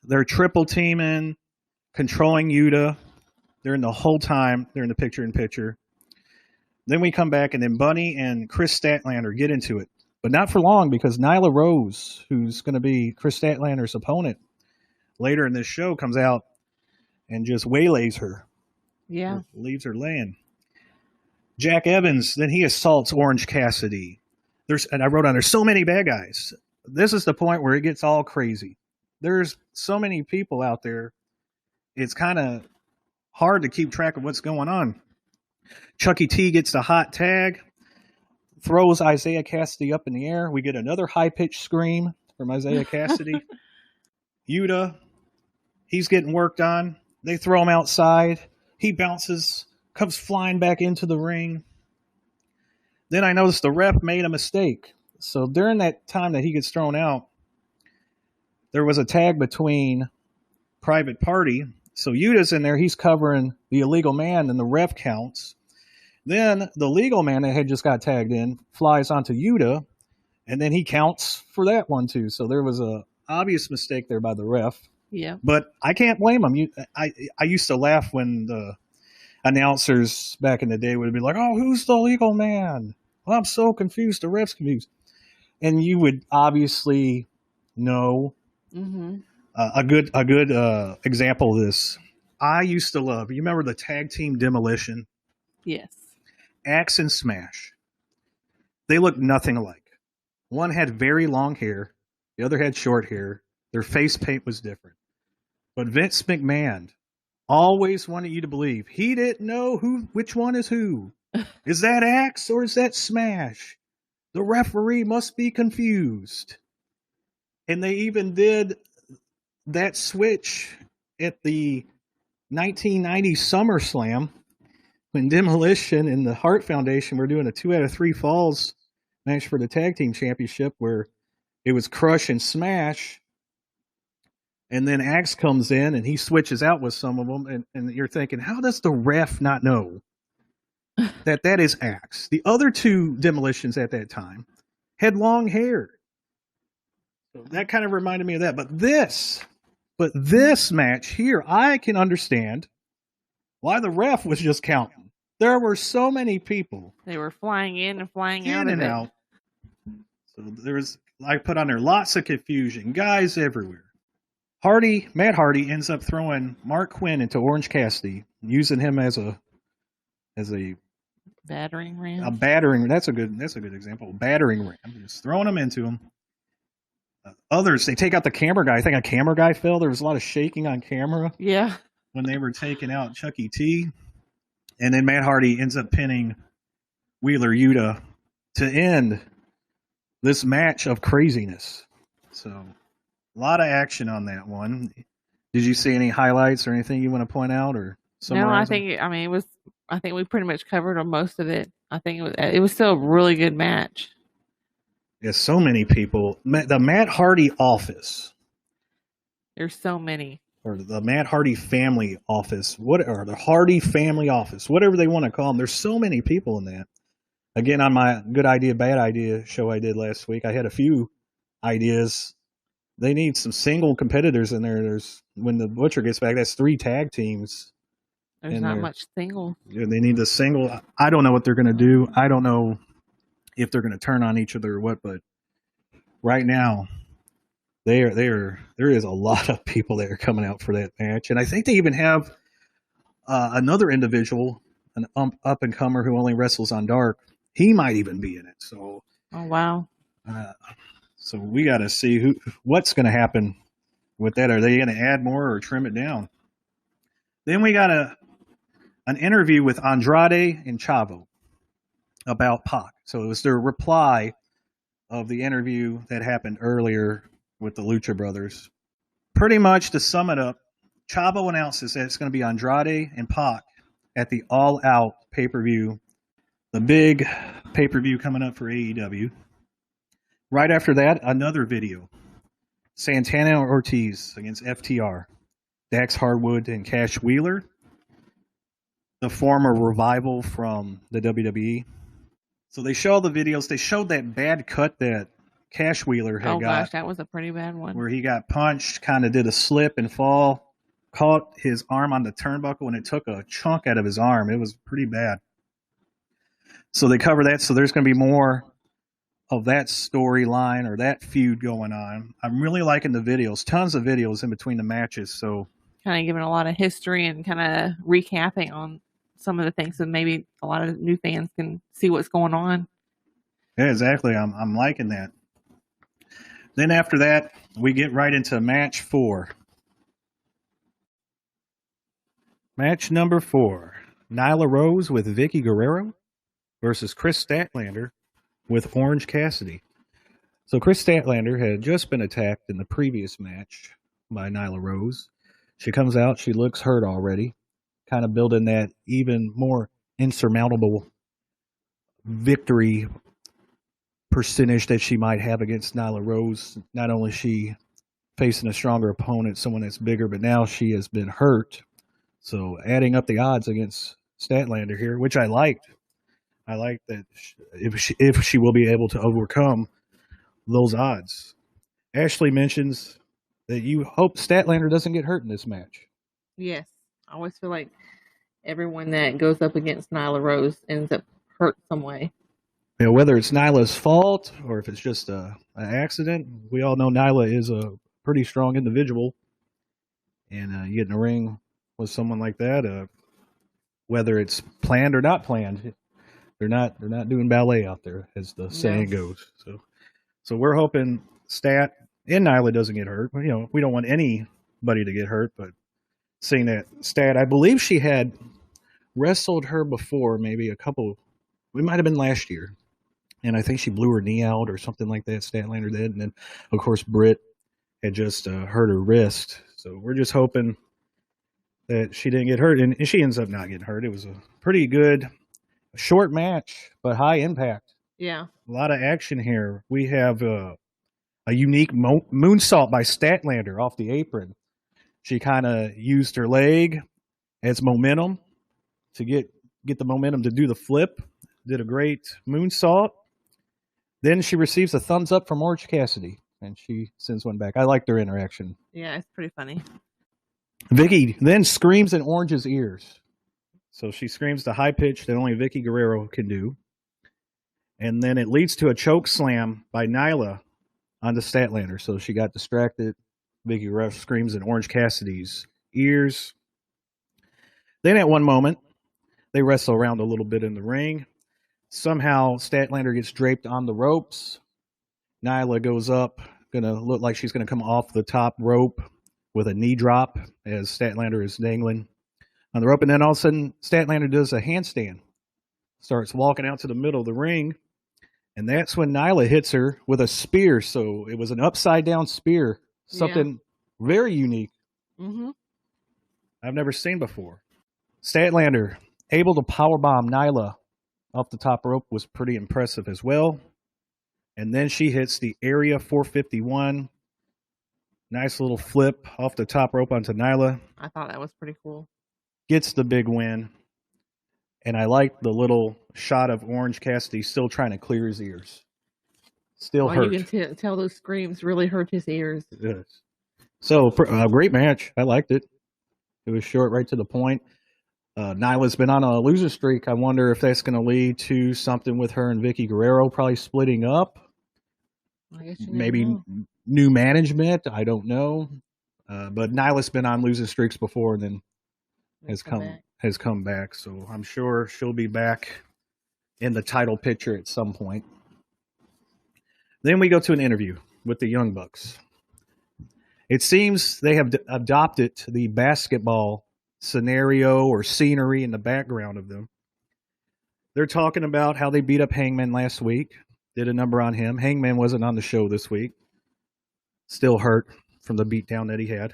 They're triple teaming, controlling Yuta. They're in the whole time. They're in the picture-in-picture. Then we come back, and then Bunny and Chris Statlander get into it, but not for long because Nyla Rose, who's going to be Chris Statlander's opponent later in this show, comes out and just waylays her. Yeah. Leaves her laying. Jack Evans, then he assaults Orange Cassidy. And I wrote on there's so many bad guys. This is the point where it gets all crazy. There's so many people out there. It's kind of hard to keep track of what's going on. Chucky T gets the hot tag, throws Isaiah Cassidy up in the air. We get another high-pitched scream from Isaiah Cassidy. Yuta, he's getting worked on. They throw him outside. He bounces, comes flying back into the ring. Then I noticed the ref made a mistake. So during that time that he gets thrown out, there was a tag between Private Party. So Yuta's in there. He's covering the illegal man, and the ref counts. Then the legal man that had just got tagged in flies onto Yuta, and then he counts for that one too. So there was a obvious mistake there by the ref. Yeah. But I can't blame him. I used to laugh when the announcers back in the day would be like, oh, who's the legal man? Well, I'm so confused. The ref's confused. And you would obviously know. Mm-hmm. A good example of this. I used to love, you remember the tag team Demolition? Yes. Axe and Smash. They looked nothing alike. One had very long hair. The other had short hair. Their face paint was different. But Vince McMahon always wanted you to believe he didn't know which one is who. Is that Axe or is that Smash? The referee must be confused. And they even did that switch at the 1990 SummerSlam when Demolition and the Hart Foundation were doing a 2 out of 3 falls match for the tag team championship where it was Crush and Smash. And then Axe comes in and he switches out with some of them. And you're thinking, how does the ref not know that is Axe? The other 2 Demolitions at that time had long hair. So that kind of reminded me of that. But this match here, I can understand why the ref was just counting. There were so many people. They were flying in and flying in and out. So I put on there lots of confusion. Guys everywhere. Matt Hardy ends up throwing Mark Quinn into Orange Cassidy, using him as a battering ram. A battering. That's a good example. Battering ram. Just throwing him into him. Others, they take out the camera guy. I think a camera guy fell. There was a lot of shaking on camera. Yeah. When they were taking out Chucky T. And then Matt Hardy ends up pinning Wheeler Yuta to end this match of craziness. So a lot of action on that one. Did you see any highlights or anything you want to point out or No, I summarize? think I mean it was. I think we pretty much covered on most of it. I think it was still a really good match. Yeah, so many people. The Matt Hardy office, There's so many. or the Matt Hardy family office, or the Hardy family office, whatever they want to call them. There's so many people in that. Again, on my good idea, bad idea show I did last week, I had a few ideas. They need some single competitors in there. There's when the Butcher gets back, that's 3 tag teams. There's not much single. They need the single. I don't know what they're going to do. I don't know if they're going to turn on each other or what, but right now there is a lot of people that are coming out for that match, and I think they even have another individual, an up and comer who only wrestles on Dark. He might even be in it. So, oh wow. So we got to see what's going to happen with that. Are they going to add more or trim it down? Then we got an interview with Andrade and Chavo about Pac. So it was their reply of the interview that happened earlier with the Lucha Brothers. Pretty much to sum it up, Chavo announces that it's going to be Andrade and Pac at the All Out pay-per-view, the big pay-per-view coming up for AEW. Right after that, another video. Santana and Ortiz against FTR. Dax Harwood and Cash Wheeler. The former Revival from the WWE. So they show the videos. They showed that bad cut that Cash Wheeler had got. Oh gosh, that was a pretty bad one. Where he got punched, kind of did a slip and fall, caught his arm on the turnbuckle, and it took a chunk out of his arm. It was pretty bad. So they cover that. So there's going to be more of that storyline or that feud going on. I'm really liking the videos. Tons of videos in between the matches. So kind of giving a lot of history and kind of recapping on some of the things, so maybe a lot of new fans can see what's going on. Yeah, exactly. I'm liking that. Then after that, we get right into match 4. Match number 4. Nyla Rose with Vicky Guerrero versus Chris Statlander with Orange Cassidy. So Chris Statlander had just been attacked in the previous match by Nyla Rose. She comes out, she looks hurt already, kind of building that even more insurmountable victory percentage that she might have against Nyla Rose. Not only is she facing a stronger opponent, someone that's bigger, but now she has been hurt. So adding up the odds against Statlander here, which I liked. I like that if she will be able to overcome those odds. Ashley mentions that you hope Statlander doesn't get hurt in this match. Yes. I always feel like everyone that goes up against Nyla Rose ends up hurt some way. You know, whether it's Nyla's fault or if it's just an accident, we all know Nyla is a pretty strong individual. And you get in a ring with someone like that, whether it's planned or not planned, they're not doing ballet out there, as the saying goes. So we're hoping Stat and Nyla doesn't get hurt. You know, we don't want anybody to get hurt, but seeing that Stat, I believe she had wrestled her before, maybe we might have been last year. And I think she blew her knee out or something like that, Statlander did. And then, of course, Brit had just hurt her wrist. So we're just hoping that she didn't get hurt. And she ends up not getting hurt. It was a pretty good, short match, but high impact. Yeah. A lot of action here. We have a unique moonsault by Statlander off the apron. She kind of used her leg as momentum to get the momentum to do the flip. Did a great moonsault. Then she receives a thumbs up from Orange Cassidy, and she sends one back. I like their interaction. Yeah, it's pretty funny. Vicky then screams in Orange's ears. So she screams the high pitch that only Vicky Guerrero can do. And then it leads to a choke slam by Nyla onto Statlander. So she got distracted. Vicky Guerrero screams in Orange Cassidy's ears. Then at one moment, they wrestle around a little bit in the ring. Somehow, Statlander gets draped on the ropes. Nyla goes up, going to look like she's going to come off the top rope with a knee drop as Statlander is dangling on the rope. And then all of a sudden, Statlander does a handstand. Starts walking out to the middle of the ring. And that's when Nyla hits her with a spear. So it was an upside down spear, something very unique. Mm-hmm. I've never seen before. Statlander able to powerbomb Nyla off the top rope was pretty impressive as well. And then she hits the Area 451. Nice little flip off the top rope onto Nyla. I thought that was pretty cool. Gets the big win. And I like the little shot of Orange Cassidy still trying to clear his ears. Still hurt. You can tell those screams really hurt his ears. Yes. So, great match. I liked it. It was short, right to the point. Nyla's been on a loser streak. I wonder if that's going to lead to something with her and Vicky Guerrero probably splitting up. I guess you Maybe know. new management. I don't know. But Nyla's been on losing streaks before and then has come back. So I'm sure she'll be back in the title picture at some point. Then we go to an interview with the Young Bucks. It seems they have adopted the basketball scenario or scenery in the background of them. They're talking about how they beat up Hangman last week, did a number on him. Hangman wasn't on the show this week. Still hurt from the beatdown that he had.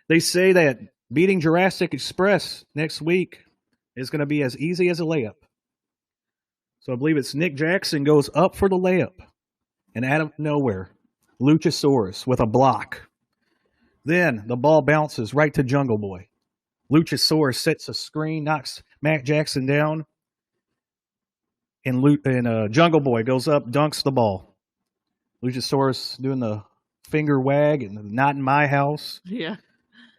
They say that beating Jurassic Express next week is going to be as easy as a layup. So I believe it's Nick Jackson goes up for the layup. And out of nowhere, Luchasaurus with a block. Then the ball bounces right to Jungle Boy. Luchasaurus sets a screen, knocks Matt Jackson down. And Jungle Boy goes up, dunks the ball. Luchasaurus doing the finger wag and the not in my house. Yeah.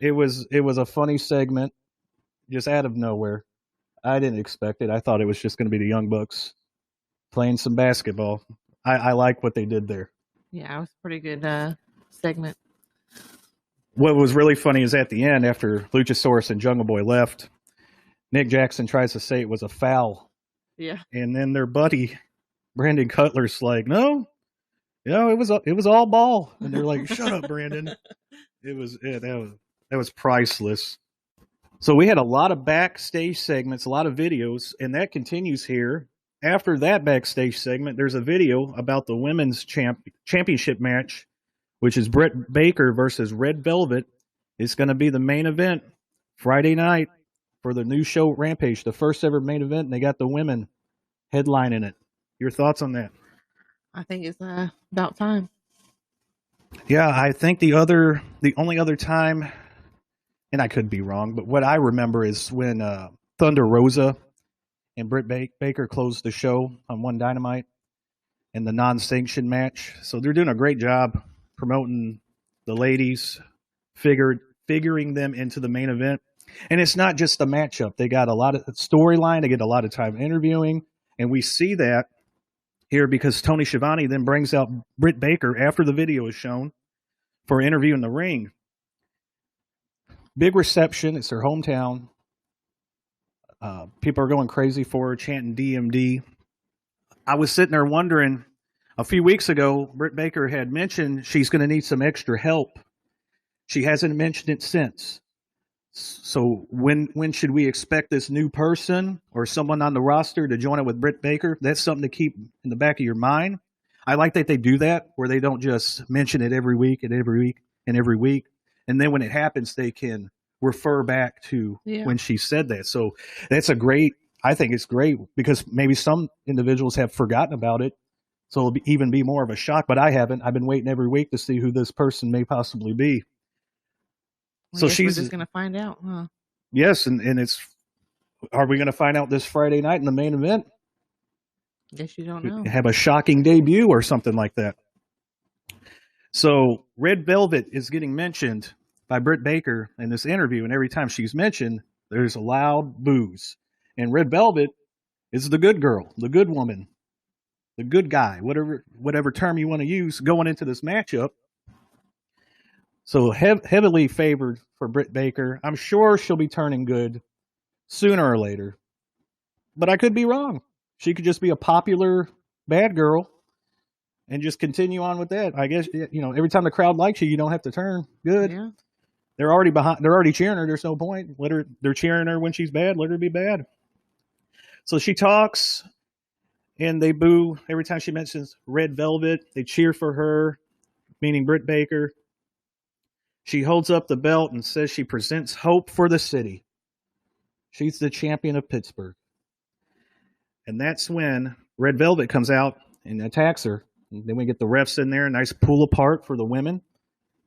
It was a funny segment, just out of nowhere. I didn't expect it. I thought it was just going to be the Young Bucks playing some basketball. I like what they did there. Yeah, it was a pretty good segment. What was really funny is at the end, after Luchasaurus and Jungle Boy left, Nick Jackson tries to say it was a foul. Yeah. And then their buddy, Brandon Cutler's like, no, it was all ball. And they're like, shut up, Brandon. That was priceless. So we had a lot of backstage segments, a lot of videos, and that continues here. After that backstage segment, there's a video about the women's championship match, which is Brit Baker versus Red Velvet. It's going to be the main event Friday night for the new show Rampage, the first ever main event, and they got the women headlining it. Your thoughts on that? I think it's about time. Yeah, I think the only other time, and I could be wrong, but what I remember is when Thunder Rosa and Brit Baker closed the show on One Dynamite in the non-sanctioned match. So they're doing a great job promoting the ladies, figuring them into the main event. And it's not just a matchup. They got a lot of storyline. They get a lot of time interviewing. And we see that here because Tony Schiavone then brings out Brit Baker after the video is shown for an interview in the ring. Big reception. It's their hometown. People are going crazy for her, chanting DMD. I was sitting there wondering, a few weeks ago, Brit Baker had mentioned she's going to need some extra help. She hasn't mentioned it since. So when should we expect this new person or someone on the roster to join it with Brit Baker? That's something to keep in the back of your mind. I like that they do that, where they don't just mention it every week and every week and every week. And then when it happens, they can refer back to when she said that. So I think it's great because maybe some individuals have forgotten about it. So it'll even be more of a shock, but I haven't. I've been waiting every week to see who this person may possibly be. So we're just going to find out, huh? Yes, and are we going to find out this Friday night in the main event? Guess you don't know. Have a shocking debut or something like that. So Red Velvet is getting mentioned by Brit Baker in this interview, and every time she's mentioned, there's a loud boos. And Red Velvet is the good girl, the good woman, the good guy, whatever term you want to use, going into this matchup. So heavily favored for Brit Baker. I'm sure she'll be turning good sooner or later, but I could be wrong. She could just be a popular bad girl and just continue on with that. I guess, every time the crowd likes you, you don't have to turn good. Yeah. They're already behind. They're already cheering her. There's no point. They're cheering her when she's bad. Let her be bad. So she talks, and they boo every time she mentions Red Velvet. They cheer for her, meaning Brit Baker. She holds up the belt and says she presents hope for the city. She's the champion of Pittsburgh. And that's when Red Velvet comes out and attacks her. And then we get the refs in there, nice pull apart for the women.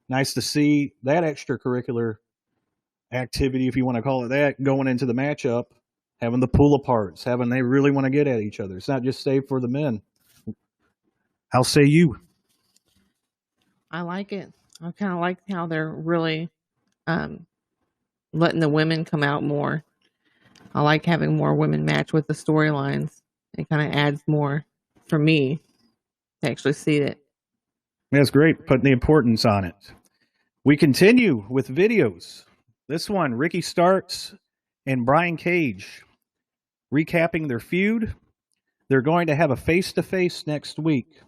Nice to see that extracurricular activity, if you want to call it that, going into the matchup, having the pull aparts, having they really want to get at each other. It's not just saved for the men. How say you? I like it. I kind of like how they're really letting the women come out more. I like having more women match with the storylines. It kind of adds more for me to actually see it. That's great, putting the importance on it. We continue with videos. This one, Ricky Starks and Brian Cage recapping their feud. They're going to have a face-to-face next week.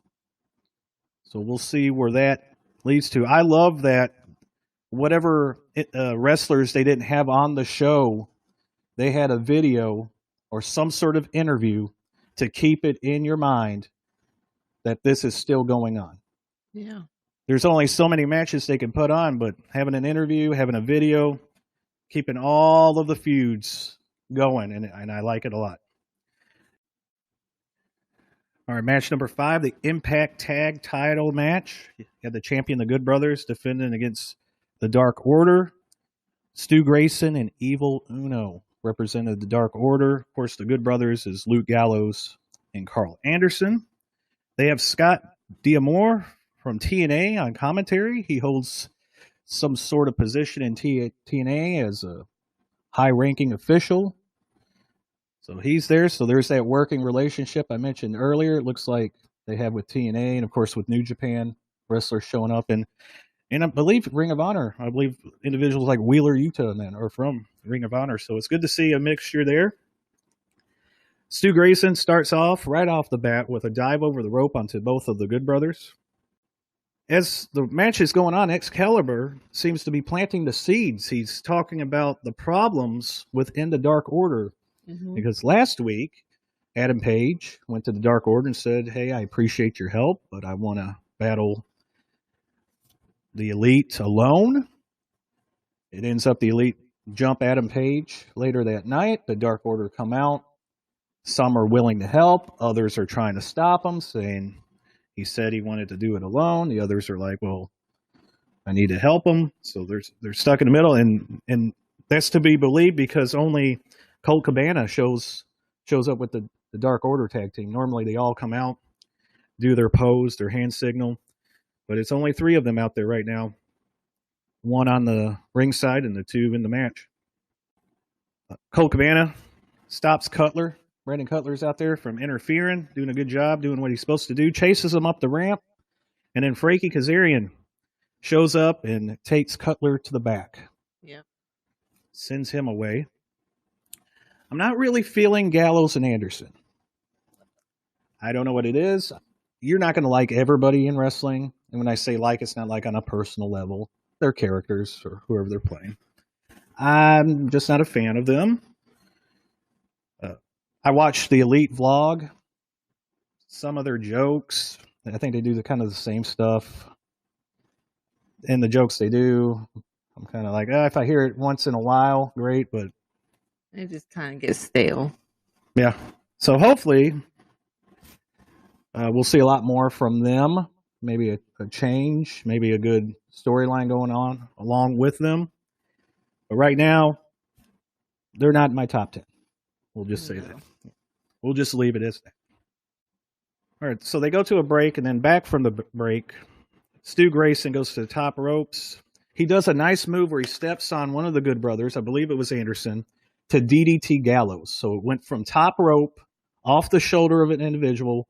So we'll see where that leads to. I love that whatever wrestlers they didn't have on the show, they had a video or some sort of interview to keep it in your mind that this is still going on. Yeah. There's only so many matches they can put on, but having an interview, having a video, keeping all of the feuds going, and I like it a lot. All right, match number 5, the Impact Tag Title match. You had the champion, the Good Brothers, defending against the Dark Order. Stu Grayson and Evil Uno represented the Dark Order. Of course, the Good Brothers is Luke Gallows and Carl Anderson. They have Scott D'Amore from TNA on commentary. He holds some sort of position in TNA as a high-ranking official. So he's there. So there's that working relationship I mentioned earlier. It looks like they have with TNA and, of course, with New Japan wrestlers showing up. And I believe Ring of Honor. I believe individuals like Wheeler Yuta and then are from Ring of Honor. So it's good to see a mixture there. Stu Grayson starts off right off the bat with a dive over the rope onto both of the Good Brothers. As the match is going on, Excalibur seems to be planting the seeds. He's talking about the problems within the Dark Order. Mm-hmm. Because last week, Adam Page went to the Dark Order and said, hey, I appreciate your help, but I want to battle the Elite alone. It ends up the Elite jump Adam Page later that night. The Dark Order come out. Some are willing to help. Others are trying to stop him, saying he said he wanted to do it alone. The others are like, well, I need to help him. So they're stuck in the middle, and that's to be believed because only Colt Cabana shows up with the Dark Order tag team. Normally they all come out, do their pose, their hand signal, but it's only 3 of them out there right now. 1 on the ringside and the 2 in the match. Colt Cabana stops Cutler. Brandon Cutler's out there from interfering, doing a good job, doing what he's supposed to do, chases him up the ramp, and then Frankie Kazarian shows up and takes Cutler to the back. Yeah. Sends him away. I'm not really feeling Gallows and Anderson. I don't know what it is. You're not going to like everybody in wrestling. And when I say like, it's not like on a personal level. They're characters or whoever they're playing. I'm just not a fan of them. I watched the Elite vlog. Some of their jokes, I think they do kind of the same stuff. And the jokes they do, I'm kind of like, if I hear it once in a while, great, but it just kind of gets stale. Yeah. So hopefully we'll see a lot more from them. Maybe a change, maybe a good storyline going on along with them. But right now, they're not in my top 10. We'll just say that. We'll just leave it as that. All right. So they go to a break, and then back from the break, Stu Grayson goes to the top ropes. He does a nice move where he steps on one of the Good Brothers. I believe it was Anderson. To DDT Gallows. So it went from top rope, off the shoulder of an individual,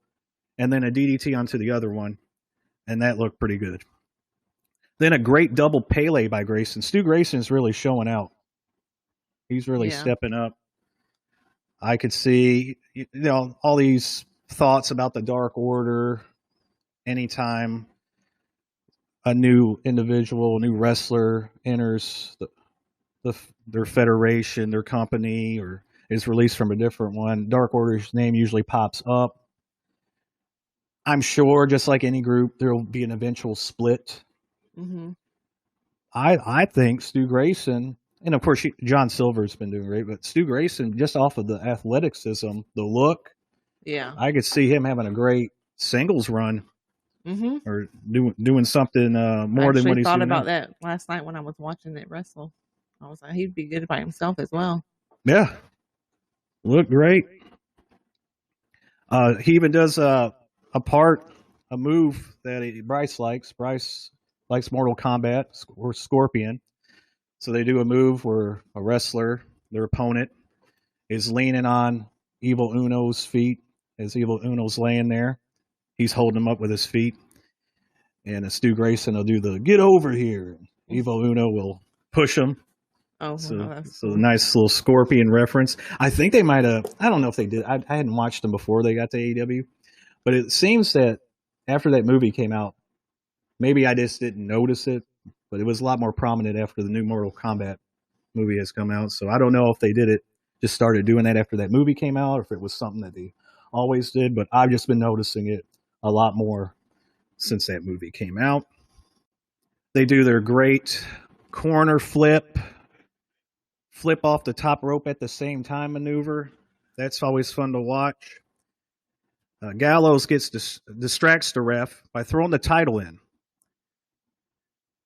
and then a DDT onto the other one. And that looked pretty good. Then a great double Pele by Grayson. Stu Grayson is really showing out. He's really stepping up. I could see, all these thoughts about the Dark Order. Anytime a new individual, a new wrestler enters their federation, their company, or is released from a different one, Dark Order's name usually pops up. I'm sure, just like any group, there will be an eventual split. Mm-hmm. I think Stu Grayson, and of course John Silver's been doing great, but Stu Grayson, just off of the athleticism, the look, Yeah. I could see him having a great singles run Mm-hmm. or doing something more than what he's thought doing about now. that last night when I was watching it wrestle. I was like, he'd be good by himself as well. Yeah, look great. He even does a move that Bryce likes. Bryce likes Mortal Kombat or Scorpion. So they do a move where a wrestler, their opponent, is leaning on Evil Uno's feet as Evil Uno's laying there. He's holding him up with his feet. And Stu Grayson will do the get over here. Evil Uno will push him. Oh, So, wow, that's so cool. a nice little Scorpion reference. I think they might have, I don't know if they did. I hadn't watched them before they got to AEW. But it seems that after that movie came out, maybe I just didn't notice it, but it was a lot more prominent after the new Mortal Kombat movie has come out. So I don't know if they did it, just started doing that after that movie came out, or if it was something that they always did. But I've just been noticing it a lot more since that movie came out. They do their great corner flip off the top rope at the same time maneuver. That's always fun to watch. Gallows distracts the ref by throwing the title in.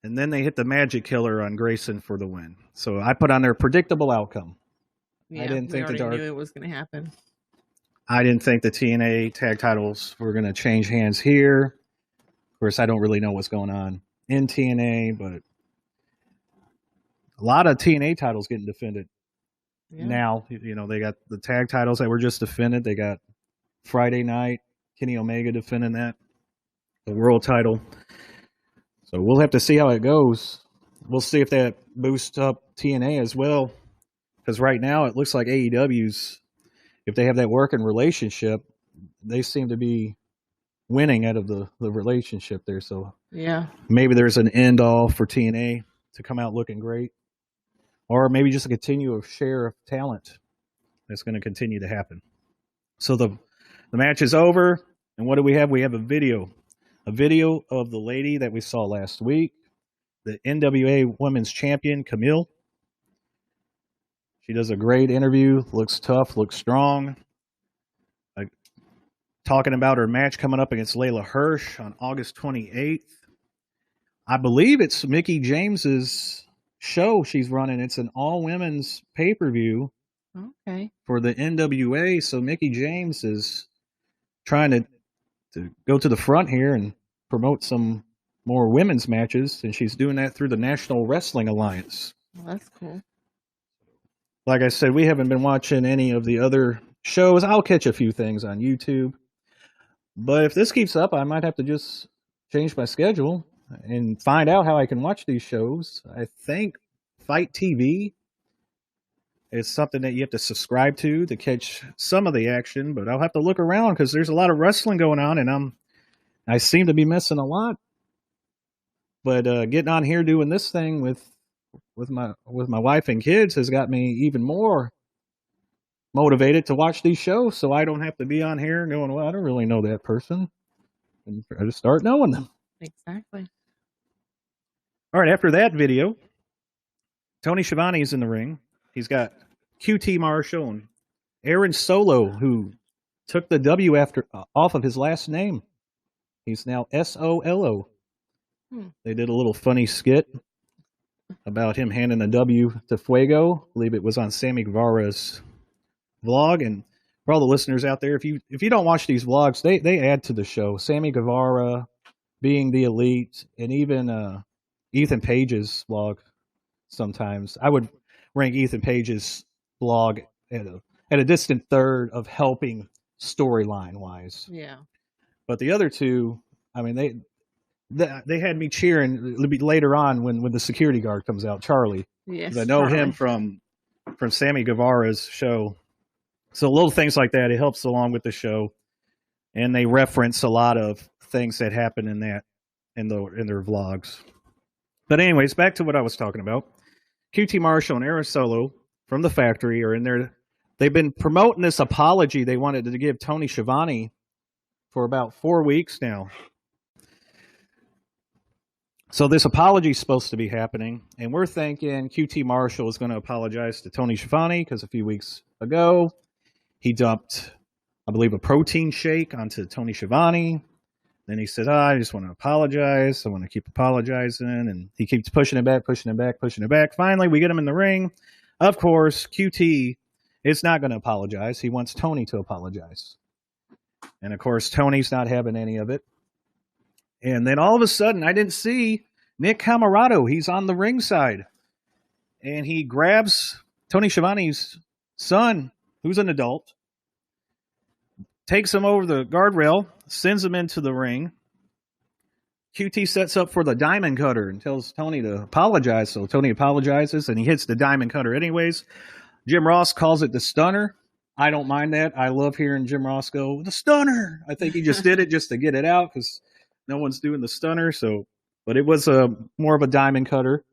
And then they hit the magic killer on Grayson for the win. So I put on their predictable outcome. Yeah, I didn't think we already knew it was going to happen. I didn't think the TNA tag titles were going to change hands here. Of course, I don't really know what's going on in TNA, but a lot of TNA titles getting defended now. You know, they got the tag titles that were just defended. They got Friday night, Kenny Omega defending that, the world title. So we'll have to see how it goes. We'll see if that boosts up TNA as well. Because right now it looks like AEW's, if they have that working relationship, they seem to be winning out of the relationship there. So yeah, maybe there's an end all for TNA to come out looking great. Or maybe just a continual share of talent that's going to continue to happen. So the match is over. And what do we have? We have a video of the lady that we saw last week, the NWA Women's Champion, Camille. She does a great interview, looks tough, looks strong. Talking about her match coming up against Layla Hirsch on August 28th. I believe it's Mickie James's show she's running. It's an all-women's pay-per-view for the NWA. So Mickie James is trying to go to the front here and promote some more women's matches, and she's doing that through the National Wrestling Alliance. Well, that's cool. Like I said, we haven't been watching any of the other shows. I'll catch a few things on YouTube. But if this keeps up, I might have to just change my schedule and find out how I can watch these shows. I think Fight TV is something that you have to subscribe to catch some of the action, but I'll have to look around because there's a lot of wrestling going on, and I seem to be missing a lot. But getting on here doing this thing with my wife and kids has got me even more motivated to watch these shows, so I don't have to be on here going, well, I don't really know that person, and I just start knowing them. Exactly. All right, after that video, Tony Schiavone's in the ring. He's got QT Marshall and Aaron Solo, who took the W off of his last name. He's now Solo. They did a little funny skit about him handing the W to Fuego. I believe it was on Sammy Guevara's vlog. And for all the listeners out there, if you don't watch these vlogs, they add to the show. Sammy Guevara, Being the Elite, and even Ethan Page's vlog. Sometimes I would rank Ethan Page's vlog at a distant third of helping storyline wise. Yeah. But the other two, I mean, they had me cheering a little bit later on when the security guard comes out, Charlie. Yes. I know Charlie. him from Sammy Guevara's show. So little things like that, it helps along with the show. And they reference a lot of things that happen in their vlogs. But anyways, back to what I was talking about. QT Marshall and Aaron Solo from the factory are in there. They've been promoting this apology they wanted to give Tony Schiavone for about 4 weeks now. So this apology is supposed to be happening, and we're thinking QT Marshall is going to apologize to Tony Schiavone because a few weeks ago he dumped, I believe, a protein shake onto Tony Schiavone. Then he said, I just want to apologize. I want to keep apologizing. And he keeps pushing it back. Finally, we get him in the ring. Of course, QT is not going to apologize. He wants Tony to apologize. And, of course, Tony's not having any of it. And then all of a sudden, I didn't see Nick Camarado. He's on the ringside. And he grabs Tony Schiavone's son, who's an adult, takes him over the guardrail, sends him into the ring. QT sets up for the diamond cutter and tells Tony to apologize. So Tony apologizes, and he hits the diamond cutter anyways. Jim Ross calls it the stunner. I don't mind that. I love hearing Jim Ross go, the stunner. I think he just did it just to get it out because no one's doing the stunner. So, but it was more of a diamond cutter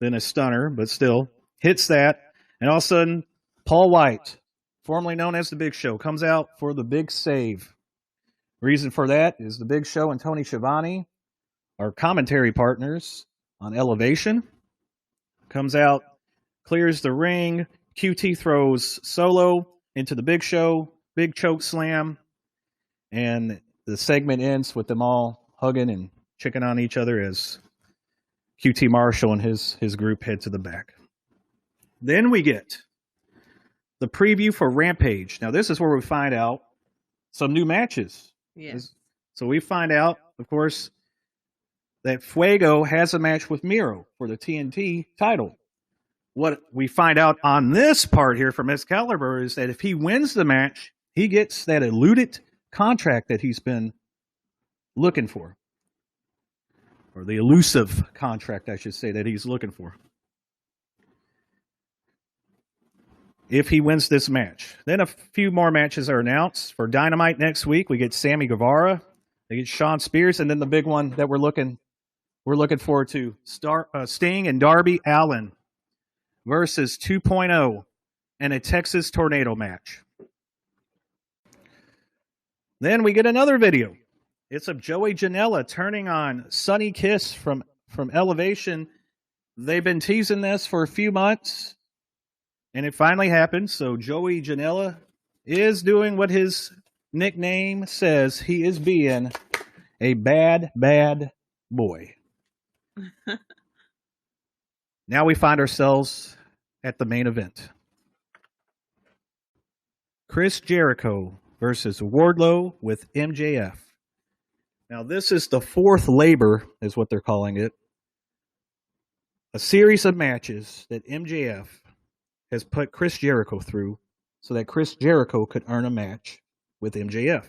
than a stunner, but still hits that. And all of a sudden, Paul White, formerly known as the Big Show, comes out for the big save. Reason for that is the Big Show and Tony Schiavone are commentary partners on Elevation. Comes out, clears the ring. QT throws Solo into the Big Show, big choke slam, and the segment ends with them all hugging and checking on each other as QT Marshall and his group head to the back. Then we get the preview for Rampage. Now, this is where we find out some new matches. Yes. So we find out, of course, that Fuego has a match with Miro for the TNT title. What we find out on this part here from Excalibur is that if he wins the match, he gets that eluded contract that he's been looking for. Or the elusive contract, I should say, that he's looking for. If he wins this match. Then a few more matches are announced. For Dynamite next week, we get Sammy Guevara, they get Shawn Spears, and then the big one that we're looking forward to, Sting and Darby Allin versus 2.0 and a Texas Tornado match. Then we get another video. It's of Joey Janela turning on Sonny Kiss from Elevation. They've been teasing this for a few months. And it finally happened. So Joey Janela is doing what his nickname says. He is being a bad, bad boy. Now we find ourselves at the main event. Chris Jericho versus Wardlow with MJF. Now this is the fourth labor, is what they're calling it. A series of matches that MJF has put Chris Jericho through so that Chris Jericho could earn a match with MJF.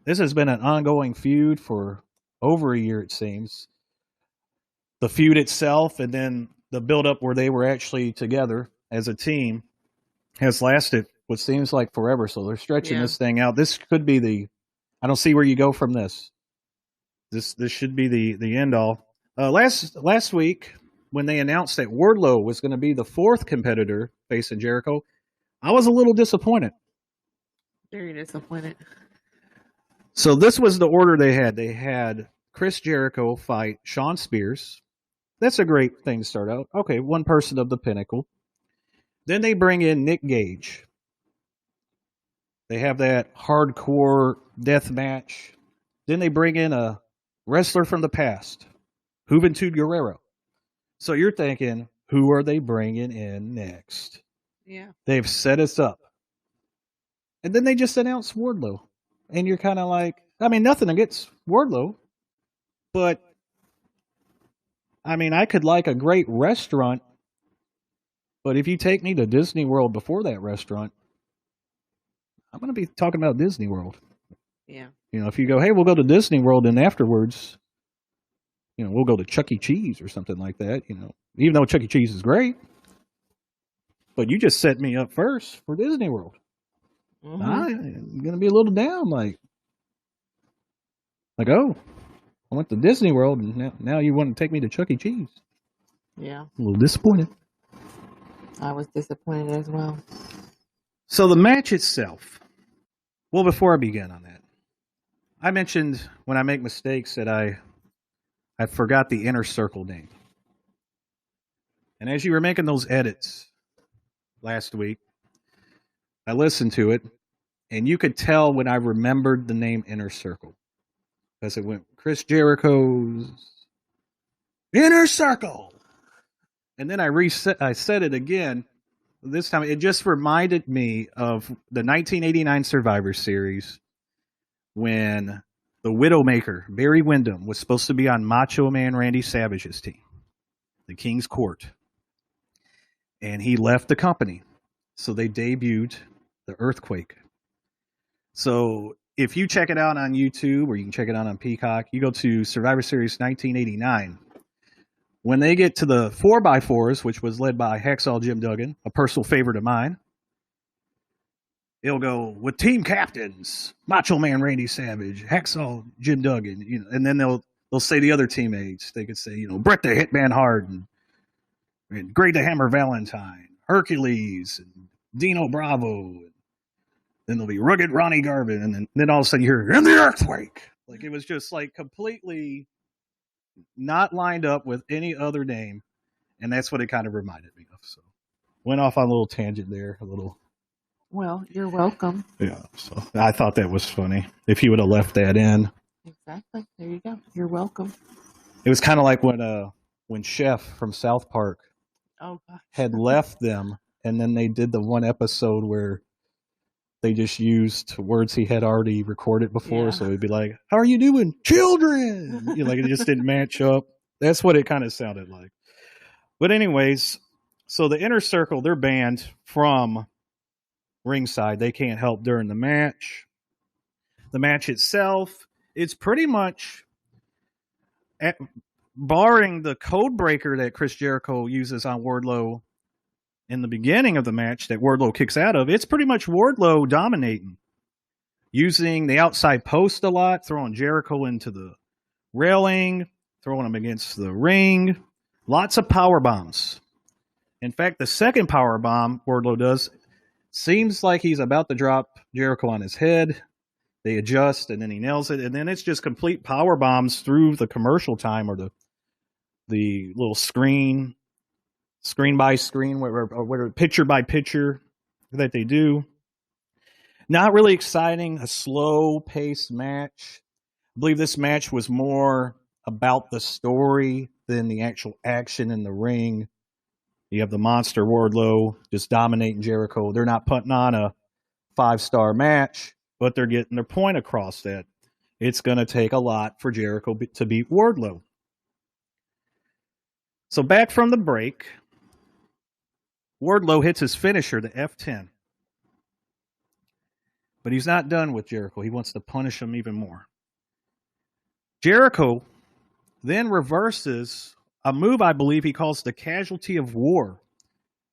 This has been an ongoing feud for over a year, it seems. The feud itself and then the build-up where they were actually together as a team has lasted what seems like forever. So they're stretching this thing out. This could be I don't see where you go from this. This should be the end-all. Last week, when they announced that Wardlow was going to be the fourth competitor facing Jericho, I was a little disappointed. Very disappointed. So this was the order they had. They had Chris Jericho fight Shawn Spears. That's a great thing to start out. Okay, one person of the pinnacle. Then they bring in Nick Gage. They have that hardcore death match. Then they bring in a wrestler from the past, Juventud Guerrero. So you're thinking, who are they bringing in next? Yeah. They've set us up. And then they just announced Wardlow. And you're kind of like, I mean, nothing against Wardlow. But, I mean, I could like a great restaurant. But if you take me to Disney World before that restaurant, I'm going to be talking about Disney World. Yeah. You know, if you go, hey, we'll go to Disney World and afterwards, you know, we'll go to Chuck E. Cheese or something like that, you know, even though Chuck E. Cheese is great. But you just set me up first for Disney World. Mm-hmm. I'm going to be a little down, like, oh, I went to Disney World and now you want to take me to Chuck E. Cheese. Yeah. A little disappointed. I was disappointed as well. So the match itself. Well, before I begin on that, I mentioned when I make mistakes that I forgot the Inner Circle name. And as you were making those edits last week, I listened to it, and you could tell when I remembered the name Inner Circle. Because it went Chris Jericho's Inner Circle. And then I said it again. This time, it just reminded me of the 1989 Survivor Series when the Widowmaker, Barry Windham, was supposed to be on Macho Man Randy Savage's team, the King's Court. And he left the company. So they debuted the Earthquake. So if you check it out on YouTube, or you can check it out on Peacock, you go to Survivor Series 1989. When they get to the 4x4s, which was led by Hacksaw Jim Duggan, a personal favorite of mine, it'll go with team captains, Macho Man Randy Savage, Hacksaw Jim Duggan, and then they'll say the other teammates. They could say, Bret the Hitman Hart and Great the Hammer Valentine, Hercules, and Dino Bravo. And then there'll be Rugged Ronnie Garvin, and then all of a sudden you hear, "In the Earthquake." Like, it was just like completely not lined up with any other name, and that's what it kind of reminded me of. So went off on a little tangent there, Well, you're welcome. Yeah, so I thought that was funny. If he would have left that in. Exactly. There you go. You're welcome. It was kind of like when Chef from South Park had left them, and then they did the one episode where they just used words he had already recorded before. Yeah. So it'd be like, "How are you doing, children?" Like it just didn't match up. That's what it kind of sounded like. But anyways, so the Inner Circle, they're banned from ringside. They can't help during the match. The match itself, it's pretty much, barring the code breaker that Chris Jericho uses on Wardlow in the beginning of the match that Wardlow kicks out of, it's pretty much Wardlow dominating, using the outside post a lot, throwing Jericho into the railing, throwing him against the ring. Lots of power bombs. In fact, the second power bomb Wardlow does seems like he's about to drop Jericho on his head. They adjust, and then he nails it, and then it's just complete power bombs through the commercial time, or the little screen by screen, whatever, picture by picture that they do. Not really exciting, a slow-paced match. I believe this match was more about the story than the actual action in the ring. You have the monster Wardlow just dominating Jericho. They're not putting on a 5-star match, but they're getting their point across that it's going to take a lot for Jericho to beat Wardlow. So back from the break, Wardlow hits his finisher, the F10. But he's not done with Jericho. He wants to punish him even more. Jericho then reverses a move I believe he calls the Casualty of War.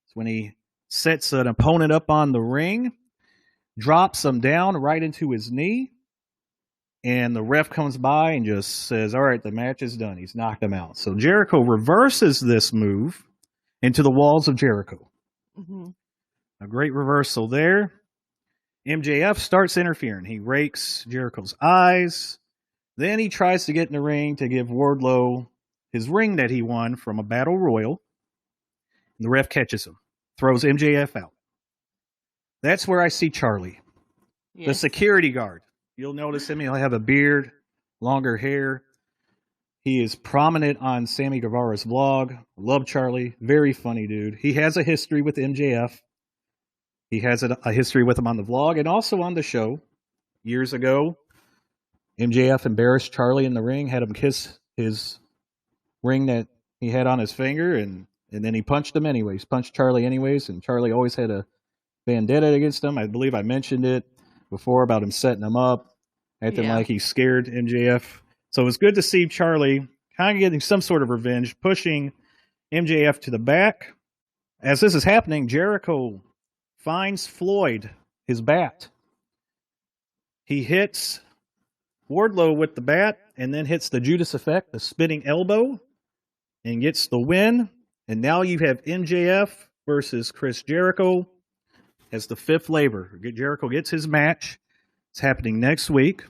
It's when he sets an opponent up on the ring, drops him down right into his knee, and the ref comes by and just says, "All right, the match is done." He's knocked him out. So Jericho reverses this move into the walls of Jericho. Mm-hmm. A great reversal there. MJF starts interfering. He rakes Jericho's eyes. Then he tries to get in the ring to give Wardlow his ring that he won from a battle royal. And the ref catches him, throws MJF out. That's where I see Charlie, yes, the security guard. You'll notice him. He'll have a beard, longer hair. He is prominent on Sammy Guevara's vlog. Love Charlie. Very funny dude. He has a history with MJF. He has a history with him on the vlog and also on the show. Years ago, MJF embarrassed Charlie in the ring, had him kiss his ring that he had on his finger, and then he punched him anyways. Punched Charlie anyways, and Charlie always had a vendetta against him. I believe I mentioned it before about him setting him up, acting like he scared MJF. So it was good to see Charlie kind of getting some sort of revenge, pushing MJF to the back. As this is happening, Jericho finds Floyd, his bat. He hits Wardlow with the bat and then hits the Judas effect, the spinning elbow, and gets the win. And now you have MJF versus Chris Jericho as the fifth labor. Jericho gets his match. It's happening next week.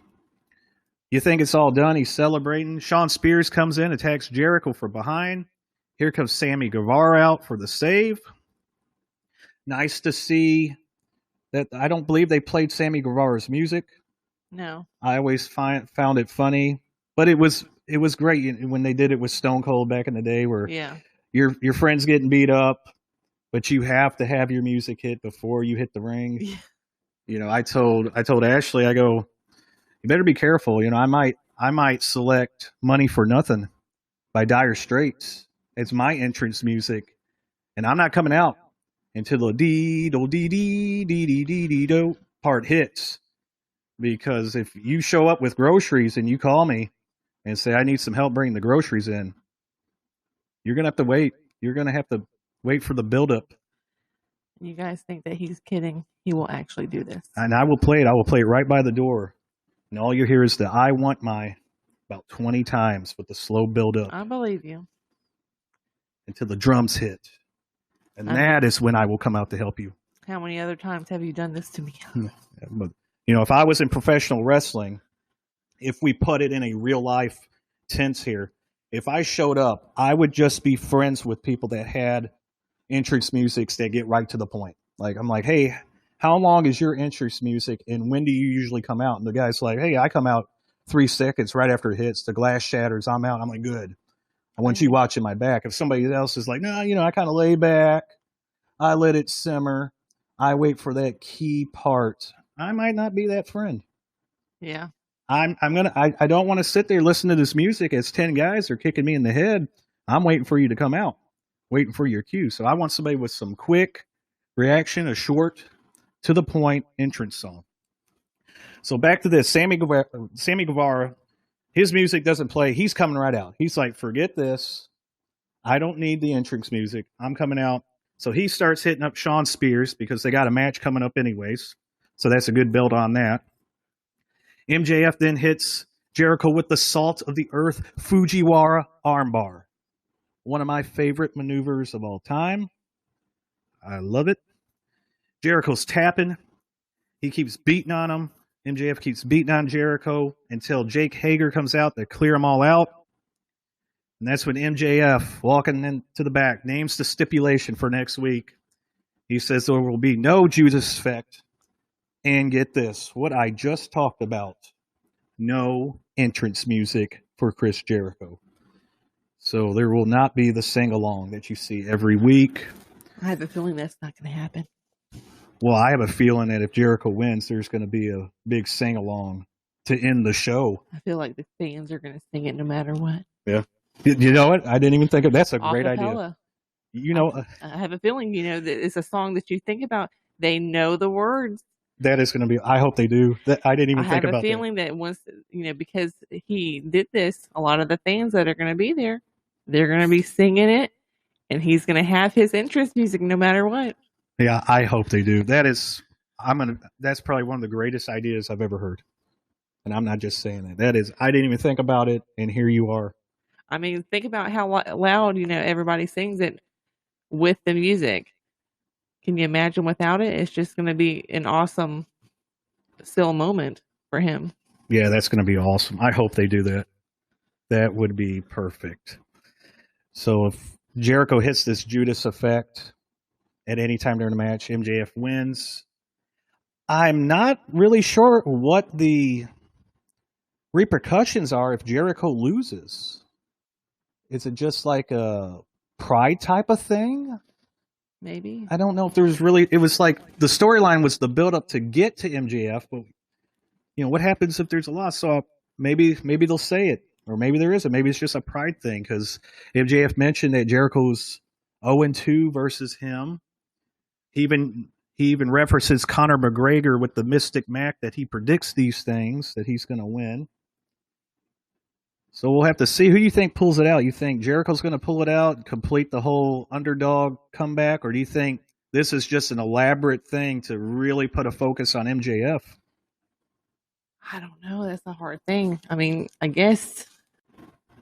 You think it's all done. He's celebrating. Shawn Spears comes in, attacks Jericho from behind. Here comes Sammy Guevara out for the save. Nice to see that. I don't believe they played Sammy Guevara's music. No. I always found it funny, but it was great when they did it with Stone Cold back in the day, where your friend's getting beat up, but you have to have your music hit before you hit the ring. Yeah. You know, I told Ashley, I go, you better be careful. You know, I might select Money for Nothing by Dire Straits as my entrance music, and I'm not coming out until the dee do dee dee dee dee dee dee do part hits. Because if you show up with groceries and you call me and say I need some help bringing the groceries in, you're gonna have to wait. You're gonna have to wait for the buildup. You guys think that he's kidding? He will actually do this, and I will play it. I will play it right by the door. And all you hear is the "I want my" about 20 times with the slow build up. I believe you. Until the drums hit. And that is when I will come out to help you. How many other times have you done this to me? You know, if I was in professional wrestling, if we put it in a real life tense here, if I showed up, I would just be friends with people that had entrance musics that get right to the point. Like, I'm like, hey, how long is your entrance music and when do you usually come out? And the guy's like, hey, I come out 3 seconds right after it hits. The glass shatters. I'm out. I'm like, good. I want you watching my back. If somebody else is like, no, you know, I kind of lay back. I let it simmer. I wait for that key part. I might not be that friend. Yeah. I don't want to sit there listening to this music as 10 guys are kicking me in the head. I'm waiting for you to come out, waiting for your cue. So I want somebody with some quick reaction, a short, to the point entrance song. So back to this, Sammy Guevara, his music doesn't play. He's coming right out. He's like, forget this. I don't need the entrance music. I'm coming out. So he starts hitting up Shawn Spears because they got a match coming up anyways. So that's a good build on that. MJF then hits Jericho with the Salt of the Earth Fujiwara armbar. One of my favorite maneuvers of all time. I love it. Jericho's tapping. He keeps beating on him. MJF keeps beating on Jericho until Jake Hager comes out to clear them all out. And that's when MJF, walking into the back, names the stipulation for next week. He says there will be no Judas effect. And get this, what I just talked about, no entrance music for Chris Jericho. So there will not be the sing-along that you see every week. I have a feeling that's not going to happen. Well, I have a feeling that if Jericho wins, there's going to be a big sing-along to end the show. I feel like the fans are going to sing it no matter what. Yeah. You know what? I didn't even think of that's a great idea. You know, I have a feeling, you know, that it's a song that you think about. They know the words. That is going to be, I hope they do. I didn't even think about that. I have a feeling that once, you know, because he did this, a lot of the fans that are going to be there, they're going to be singing it, and he's going to have his entrance music no matter what. Yeah, I hope they do. That's probably one of the greatest ideas I've ever heard. And I'm not just saying that. That is, I didn't even think about it, and here you are. I mean, think about how loud, you know, everybody sings it with the music. Can you imagine without it? It's just going to be an awesome still moment for him. Yeah, that's going to be awesome. I hope they do that. That would be perfect. So if Jericho hits this Judas effect at any time during the match, MJF wins. I'm not really sure what the repercussions are if Jericho loses. Is it just like a pride type of thing? Maybe. I don't know if there's really, it was like the storyline was the build up to get to MJF, but you know, what happens if there's a loss? So maybe they'll say it, or maybe there isn't. Maybe it's just a pride thing because MJF mentioned that Jericho's 0-2 versus him. He even references Conor McGregor with the Mystic Mac that he predicts these things, that he's going to win. So we'll have to see. Who you think pulls it out? You think Jericho's going to pull it out, complete the whole underdog comeback, or do you think this is just an elaborate thing to really put a focus on MJF? I don't know. That's a hard thing. I mean, I guess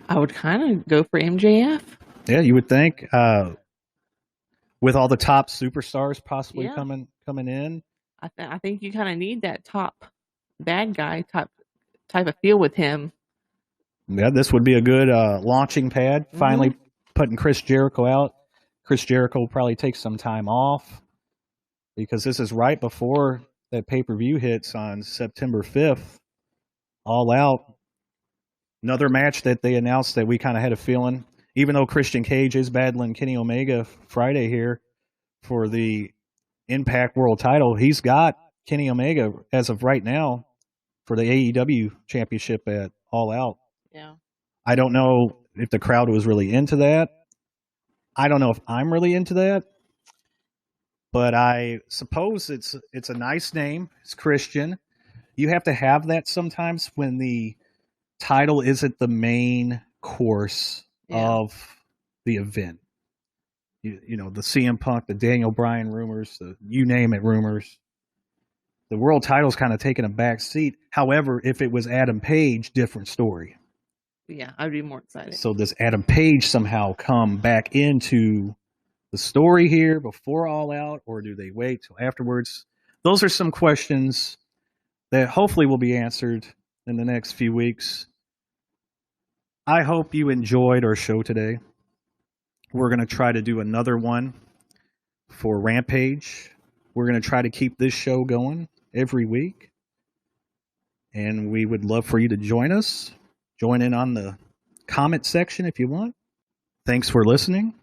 I would kind of go for MJF. Yeah, you would think. With all the top superstars possibly coming in. I think you kind of need that top bad guy type type of feel with him. Yeah, this would be a good launching pad. Finally putting Chris Jericho out. Chris Jericho will probably take some time off because this is right before that pay-per-view hits on September 5th. All Out. Another match that they announced that we kind of had a feeling, even though Christian Cage is battling Kenny Omega Friday here for the Impact World title, he's got Kenny Omega as of right now for the AEW Championship at All Out. Yeah. I don't know if the crowd was really into that. I don't know if I'm really into that. But I suppose it's a nice name. It's Christian. You have to have that sometimes when the title isn't the main course of the event. You know, the CM Punk, the Daniel Bryan rumors, the you name it rumors. The world title's kind of taking a back seat. However, if it was Adam Page, different story. Yeah, I'd be more excited. So does Adam Page somehow come back into the story here before All Out, or do they wait till afterwards? Those are some questions that hopefully will be answered in the next few weeks. I hope you enjoyed our show today. We're going to try to do another one for Rampage. We're going to try to keep this show going every week. And we would love for you to join us. Join in on the comment section if you want. Thanks for listening.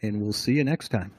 And we'll see you next time.